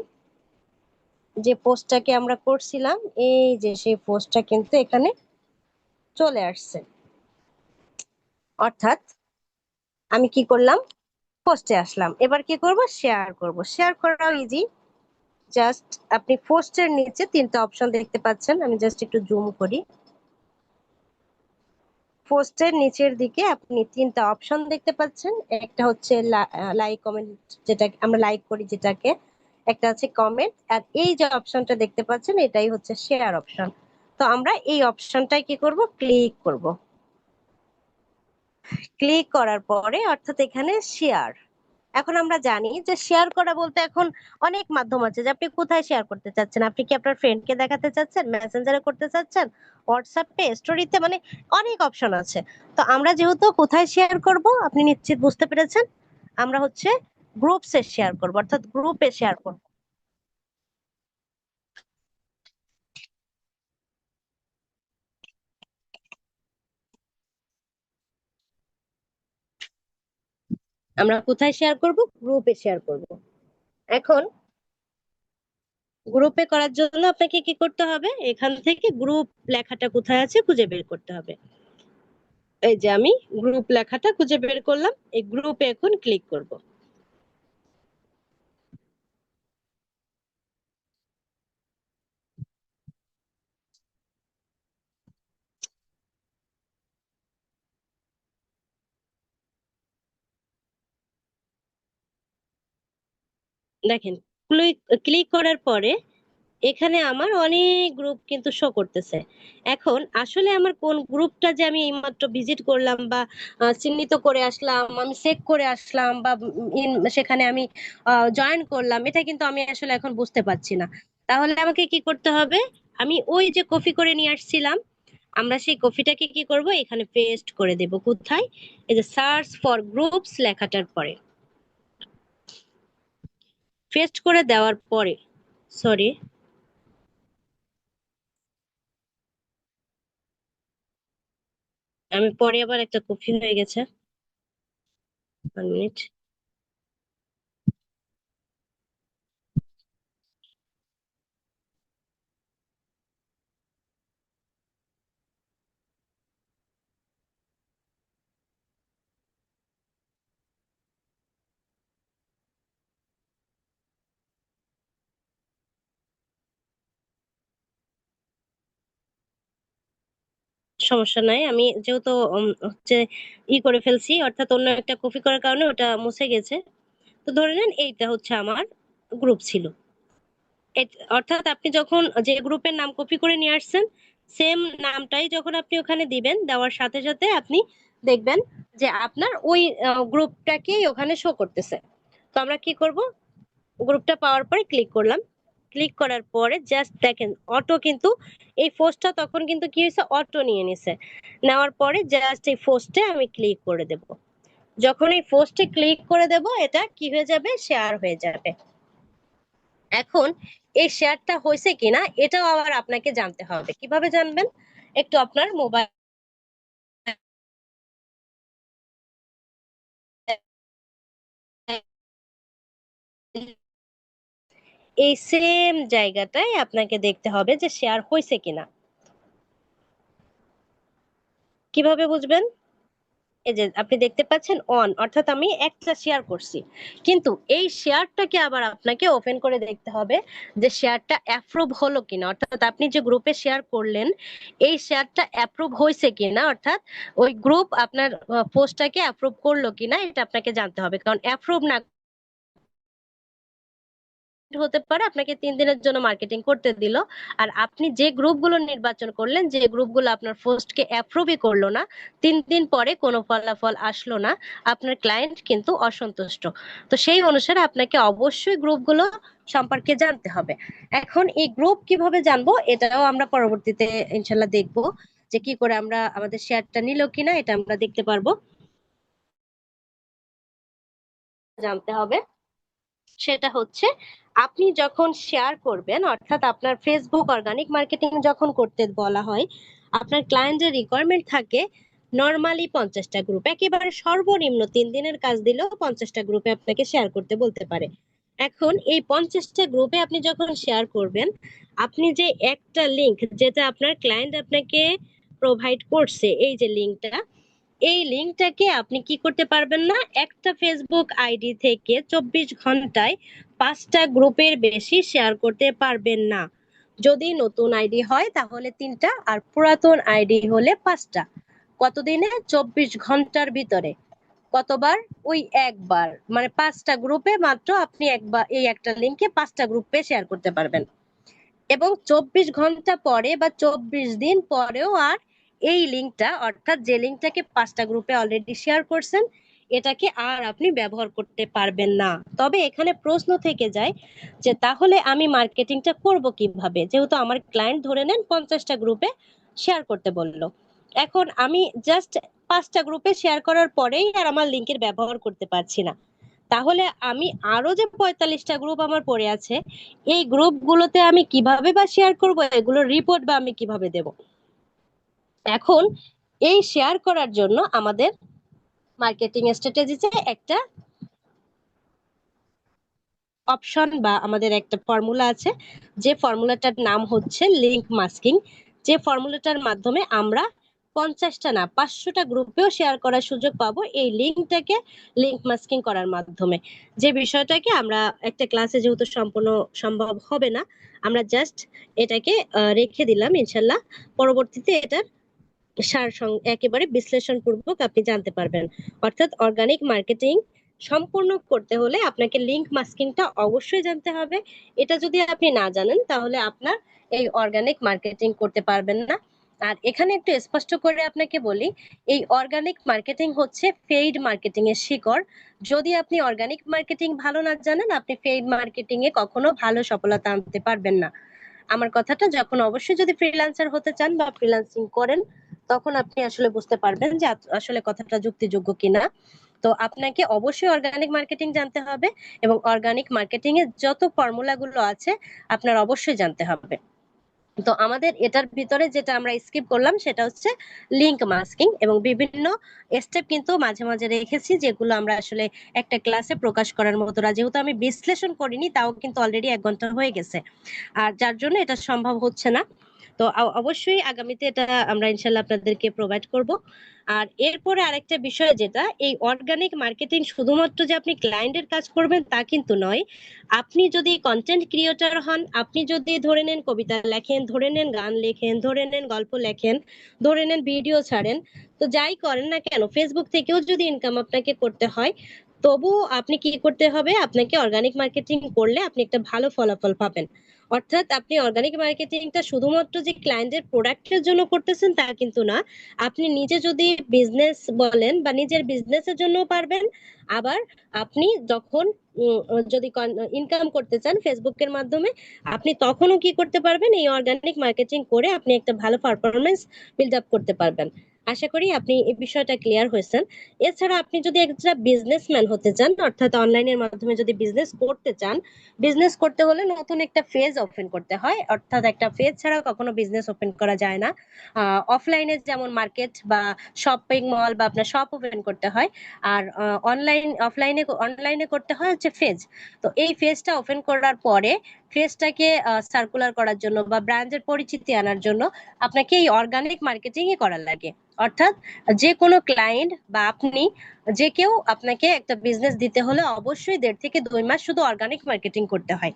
যে পোস্টটাকে আমরা করছিলাম, এই যে সেই পোস্টটা কিন্তু এখানে চলে আসছে। অর্থাৎ আমি কি করলাম, পোস্টে আসলাম। এবার কি করব, শেয়ার করব। শেয়ার করাও ইজি। জাস্ট আপনি পোস্টের নিচে তিনটা অপশন দেখতে পাচ্ছেন, আমি জাস্ট একটু জুম করি। পোস্টের নিচের দিকে আপনি তিনটা অপশন দেখতে পাচ্ছেন। একটা হচ্ছে লাইক কমেন্ট, যেটা আমরা লাইক করি যেটাকে, একটা আছে কমেন্ট, আর এই যে অপশনটা দেখতে পাচ্ছেন এটাই হচ্ছে শেয়ার অপশন। তো আমরা এই অপশনটাই কি করব, ক্লিক করব। ক্লিক করার পরে অর্থাৎ এখানে শেয়ার। এখন আমরা জানি যে শেয়ার করা বলতে এখন অনেক মাধ্যম আছে, যে আপনি কোথায় শেয়ার করতে চাচ্ছেন। আপনি কি আপনার ফ্রেন্ডকে দেখাতে চাচ্ছেন, মেসেঞ্জারে করতে চাচ্ছেন, হোয়াটসঅ্যাপে, স্টোরিতে, মানে অনেক অপশন আছে। তো আমরা যেহেতু কোথায় শেয়ার করব আপনি নিশ্চিত বুঝতে পেরেছেন, আমরা হচ্ছে গ্রুপসে শেয়ার করব, অর্থাৎ গ্রুপে শেয়ার করব। আমরা কোথায় শেয়ার করব, গ্রুপে শেয়ার করব। এখন গ্রুপে করার জন্য আপনাকে কি করতে হবে, এখান থেকে গ্রুপ লেখাটা কোথায় আছে খুঁজে বের করতে হবে। এই যে আমি গ্রুপ লেখাটা খুঁজে বের করলাম, এই গ্রুপে এখন ক্লিক করব। দেখেন, ক্লিক ক্লিক করার পরে এখানে আমার অনেক গ্রুপ কিন্তু শো করতেছে। এখন আসলে আমার কোন গ্রুপটা যে আমি এইমাত্র ভিজিট করলাম বা চিহ্নিত করে আসলাম, আমি চেক করে আসলাম বা সেখানে আমি জয়েন করলাম, এটা কিন্তু আমি আসলে এখন বুঝতে পারছি না। তাহলে আমাকে কি করতে হবে? আমি ওই যে কপি করে নিয়ে আসছিলাম, আমরা সেই কপিটাকে কি করব, এখানে পেস্ট করে দেব। কোথায়? এই যে সার্চ ফর গ্রুপস লেখাটার পরে পেস্ট করে দেওয়ার পরে, সরি, আমি পরে আবার একটা কপি হয়ে গেছে। 1 মিনিট। সমস্যা নাই, আমি যেহেতু হচ্ছে করে ফেলছি, অর্থাৎ অন্য একটা কপি করার কারণে ওটা মুছে গেছে। তো ধরে নেন এইটা হচ্ছে আমার গ্রুপ ছিল। অর্থাৎ আপনি যখন যে গ্রুপের নাম কপি করে নিয়ে আসছেন, সেম নামটাই যখন আপনি ওখানে দিবেন, দেওয়ার সাথে সাথে আপনি দেখবেন যে আপনার ওই গ্রুপটাকেই ওখানে শো করতেছে। তো আমরা কি করব, গ্রুপটা পাওয়ার পরে ক্লিক করলাম। ক্লিক করার পরে জাস্ট দেখেন, অটো কিন্তু এই পোস্টটা তখন কিন্তু কি হয়েছে, অটো নিয়ে নিছে। নেওয়ার পরে জাস্ট এই পোস্টে আমি ক্লিক করে দেব। যখন এই পোস্টে ক্লিক করে দেব, এটা কি হয়ে যাবে, শেয়ার হয়ে যাবে। এখন এই শেয়ারটা হয়েছে কিনা এটাও আবার আপনাকে জানতে হবে। কিভাবে জানবেন? একটু আপনার মোবাইল এই সেম জায়গাটায় আপনাকে দেখতে হবে যে শেয়ার হয়েছে কিনা। কিভাবে বুঝবেন? এই যে আপনি দেখতে পাচ্ছেন অন, অর্থাৎ আমি একটা শেয়ার করছি, কিন্তু এই শেয়ারটাকে আবার আপনাকে ওপেন করে দেখতে হবে যে শেয়ারটা অ্যাপ্রুভ হলো কিনা। অর্থাৎ আপনি যে গ্রুপে শেয়ার করলেন, এই শেয়ারটা অ্যাপ্রুভ হয়েছে কিনা, অর্থাৎ ওই গ্রুপ আপনার পোস্টটাকে অ্যাপ্রুভ করলো কিনা, এটা আপনাকে জানতে হবে। কারণ অ্যাপ্রুভ না হতে পারে আপনাকে 3 দিনের জন্য মার্কেটিং করতে দিল, আর আপনি যে গ্রুপগুলো নির্বাচন করলেন, যে গ্রুপগুলো আপনার পোস্টকে অ্যাপ্রুভই করলো না, 3 দিন পরে কোনো ফলাফল আসলো না, আপনার ক্লায়েন্ট কিন্তু অসন্তুষ্ট। তো সেই অনুসারে আপনাকে অবশ্যই গ্রুপগুলো সম্পর্কে জানতে হবে। এখন এই গ্রুপ কিভাবে জানবো, এটাও আমরা পরবর্তীতে ইনশাল্লাহ দেখবো, যে কি করে আমরা আমাদের শেয়ারটা নিল কিনা এটা আমরা দেখতে পারবো। জানতে হবে সেটা হচ্ছে, আপনি যখন শেয়ার করবেন, অর্থাৎ আপনার ফেসবুক অর্গানিক মার্কেটিং যখন করতে বলা হয়, আপনার ক্লায়েন্টের রিকোয়ারমেন্ট থাকে নর্মালি 50টা গ্রুপ, একেবারে সর্বনিম্ন 3 দিনের কাজ দিলেও 50টা গ্রুপে আপনাকে শেয়ার করতে বলতে পারে। এখন এই 50টা গ্রুপে আপনি যখন শেয়ার করবেন, আপনি যে একটা লিংক, যেটা আপনার ক্লায়েন্ট আপনাকে প্রোভাইড করছে, এই যে লিংকটা, এই লিংকটাকে আপনি কি করতে পারবেন না, একটা ফেসবুক আইডি থেকে 24 ঘন্টায় 5টা গ্রুপের বেশি শেয়ার করতে পারবেন না। যদি নতুন আইডি হয় তাহলে 3টা, আর পুরাতন আইডি হলে 5টা। কতদিনে? 24 ঘন্টার ভিতরে। কতবার? ওই একবার, মানে 5টা গ্রুপে মাত্র আপনি একবার এই একটা লিংকে 5টা গ্রুপে শেয়ার করতে পারবেন। এবং 24 ঘন্টা পরে বা 24 দিন পরেও আর এই লিঙ্কটা, অর্থাৎ যে লিঙ্কটাকে 5টা গ্রুপে অলরেডি শেয়ার করছেন, এটাকে আর আপনি ব্যবহার করতে পারবেন না। তবে এখানে প্রশ্ন থেকে যায় যে তাহলে আমি মার্কেটিংটা করব কিভাবে, যেহেতু আমার ক্লায়েন্ট ধরে নেন 50টা গ্রুপে শেয়ার করতে বললো। এখন আমি জাস্ট 5টা গ্রুপে শেয়ার করার পরেই আর আমার লিঙ্কের ব্যবহার করতে পারছি না। তাহলে আমি আরো যে 45টা গ্রুপ আমার পড়ে আছে, এই গ্রুপগুলোতে আমি কিভাবে বা শেয়ার করব, এগুলোর রিপোর্ট বা আমি কিভাবে দেব? এখন এই শেয়ার করার জন্য আমাদের মার্কেটিং স্ট্র্যাটেজিতে একটা অপশন বা আমাদের একটা ফর্মুলা আছে, যে ফর্মুলাটার নাম হচ্ছে লিংক মাস্কিং। যে ফর্মুলাটার মাধ্যমে আমরা 50টা না, 500টা গ্রুপেও শেয়ার করার সুযোগ পাবো এই লিঙ্কটাকে লিংক মাস্কিং করার মাধ্যমে। যে বিষয়টাকে আমরা একটা ক্লাসে যেহেতু সম্পূর্ণ সম্ভব হবে না, আমরা জাস্ট এটাকে রেখে দিলাম। ইনশাল্লাহ পরবর্তীতে এটার একেবারে বিশ্লেষণ পূর্বক আপনি জানতে পারবেন। অর্থাৎ অর্গানিক মার্কেটিং সম্পূর্ণ করতে হলে আপনাকে লিংক মাস্কিংটা অবশ্যই জানতে হবে। এটা যদি আপনি না জানেন তাহলে আপনার এই অর্গানিক মার্কেটিং করতে পারবেন না। আর এখানে একটু স্পষ্ট করে আপনাকে বলি, এই অর্গানিক মার্কেটিং হচ্ছে পেইড মার্কেটিং এর শিকড়। যদি আপনি অর্গানিক মার্কেটিং ভালো না জানেন, আপনি পেইড মার্কেটিং এ কখনো ভালো সফলতা আনতে পারবেন না। আমার কথাটা যখন অবশ্যই যদি ফ্রিল্যান্সার হতে চান বা ফ্রিল্যান্সিং করেন, তখন আপনি আসলে বুঝতে পারবেন যে আসলে কথাটা যুক্তিযোগ্য কিনা। তো আপনাকে অবশ্যই অর্গানিক মার্কেটিং জানতে হবে, এবং অর্গানিক মার্কেটিং এর যত ফর্মুলা গুলো আছে আপনার অবশ্যই জানতে হবে। তো আমাদের এটার ভিতরে যেটা আমরা স্কিপ করলাম সেটা হচ্ছে লিংক মাস্কিং, এবং বিভিন্ন স্টেপ কিন্তু মাঝে মাঝে রেখেছি যেগুলো আমরা আসলে একটা ক্লাসে প্রকাশ করার মতো না, যেহেতু আমি বিশ্লেষণ করিনি, তাও কিন্তু অলরেডি 1 ঘন্টা হয়ে গেছে, আর যার জন্য এটা সম্ভব হচ্ছে না। তো অবশ্যই আগামীতে এটা আমরা ইনশাল্লাহ আপনাদেরকে প্রোভাইড করব। আর এরপরে আরেকটা বিষয়, যেটা এই অর্গানিক মার্কেটিং শুধুমাত্র যে আপনি ক্লায়েন্টের কাজ করবেন তা কিন্তু নয়। আপনি যদি কন্টেন্ট ক্রিয়েটর হন, আপনি যদি ধরে নেন কবিতা লেখেন, ধরে নেন গান লেখেন, ধরে নেন গল্প লেখেন, ধরে নেন ভিডিও ছাড়েন, তো যাই করেন না কেন, ফেসবুক থেকেও যদি ইনকাম আপনাকে করতে হয়, তবুও আপনি কি করতে হবে, আপনাকে অর্গানিক মার্কেটিং করলে আপনি একটা ভালো ফলাফল পাবেন। অর্থাৎ আপনি অর্গানিক মার্কেটিংটা শুধুমাত্র যে ক্লায়েন্টের প্রোডাক্টের জন্য করতেছেন তা কিন্তু না। আপনি নিজে যদি বিজনেস বলেন বা নিজের বিজনেসের জন্য পারবেন। আবার আপনি যখন যদি ইনকাম করতে চান ফেসবুকের মাধ্যমে, আপনি তখনও কি করতে পারবেন, এই অর্গানিক মার্কেটিং করে আপনি একটা ভালো পারফরমেন্স বিল্ড আপ করতে পারবেন। আশা করি আপনি এই বিষয়টা ক্লিয়ার হয়েছেন। এছাড়া আপনি যদি একটা বিজনেসম্যান হতে চান, অর্থাৎ অনলাইনের মাধ্যমে যদি বিজনেস করতে চান, বিজনেস করতে হলে নতুন একটা ফেজ ওপেন করতে হয়, অর্থাৎ একটা ফেজ ছাড়া কখনো বিজনেস ওপেন করা যায় না। অফলাইনে যেমন মার্কেট বা শপিং মল বা আপনার শপ ওপেন করতে হয়, আর অনলাইনে করতে হয় হচ্ছে ফেজ। তো এই ফেজটা ওপেন করার পরে ফেজটাকে সার্কুলার করার জন্য বা ব্র্যান্ডের পরিচিতি আনার জন্য আপনাকে এই অর্গানিক মার্কেটিং করা লাগে। অর্থাৎ যে কোনো ক্লায়েন্ট বা আপনি, যে কেউ আপনাকে একটা বিজনেস দিতে হলে অবশ্যই 1.5 থেকে 2 মাস শুধু অর্গানিক মার্কেটিং করতে হয়।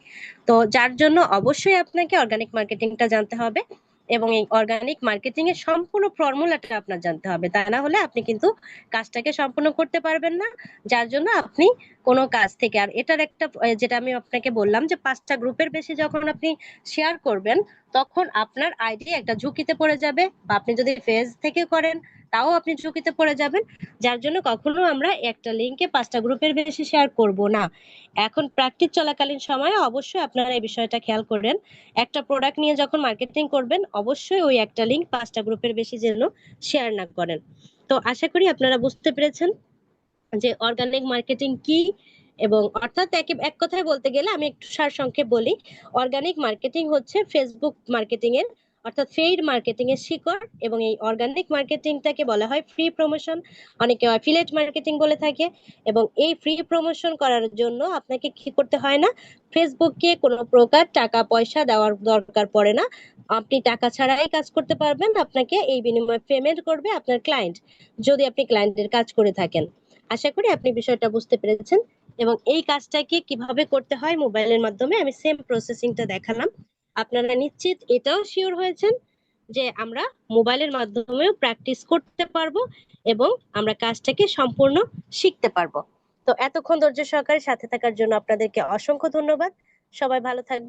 তো যার জন্য অবশ্যই আপনাকে অর্গানিক মার্কেটিংটা জানতে হবে, এবং এই অর্গানিক মার্কেটিং এর সম্পূর্ণ ফর্মুলাটা আপনার জানতে হবে, তা না হলে আপনি কিন্তু কাজটাকে সম্পূর্ণ করতে পারবেন না। যার জন্য আপনি কোনো কাজ থেকে, আর এটার একটা যেটা আমি আপনাকে বললাম যে 5টা গ্রুপের বেশি যখন আপনি শেয়ার করবেন, তখন আপনার আইডি একটা ঝুঁকিতে পড়ে যাবে, বা আপনি যদি ফেজ থেকে করেন তাও আপনি ঝুঁকিতে পড়ে যাবেন। যার জন্য কখনো আমরা একটা লিঙ্কে 5টা গ্রুপের বেশি শেয়ার করব না। এখন প্র্যাকটিস চলাকালীন সময়ে অবশ্যই আপনারা এই বিষয়টা খেয়াল করবেন। একটা প্রোডাক্ট নিয়ে যখন মার্কেটিং করবেন, অবশ্যই ওই একটা লিঙ্ক 5টা গ্রুপের বেশি যেন শেয়ার না করেন। তো আশা করি আপনারা বুঝতে পেরেছেন যে অর্গানিক মার্কেটিং কি। এবং অর্থাৎ এক কথায় বলতে গেলে আমি একটু সারসংক্ষেপ বলি, অর্গানিক মার্কেটিং হচ্ছে ফেসবুক মার্কেটিং এর, অর্থাৎ পেইড মার্কেটিং এর শিকড়, এবং এই অর্গানিক মার্কেটিংটাকে বলা হয় ফ্রি প্রমোশন, অনেকে অ্যাফিলিয়েট মার্কেটিং বলে থাকে। এবং এই ফ্রি প্রমোশন করার জন্য আপনাকে কি করতে হয় না, ফেসবুককে কোনো প্রকার টাকা পয়সা দেওয়ার দরকার পড়ে না। আপনি টাকা ছাড়াই কাজ করতে পারবেন, আপনাকে এই বিনিময়ে পেমেন্ট করবে আপনার ক্লায়েন্ট, যদি আপনি ক্লায়েন্টের কাজ করে থাকেন। আশা করি আপনি বিষয়টা বুঝতে পেরেছেন। এবং এই কাজটাকে কিভাবে করতে হয় মোবাইলের মাধ্যমে আমি সেম প্রসেসিংটা দেখালাম। আপনারা নিশ্চিত এটাও শিওর হয়েছেন যে আমরা মোবাইলের মাধ্যমেও প্র্যাকটিস করতে পারবো, এবং আমরা কাজটাকে সম্পূর্ণ শিখতে পারবো। তো এতক্ষণ ধৈর্য সহকারে সাথে থাকার জন্য আপনাদেরকে অসংখ্য ধন্যবাদ। সবাই ভালো থাকবেন।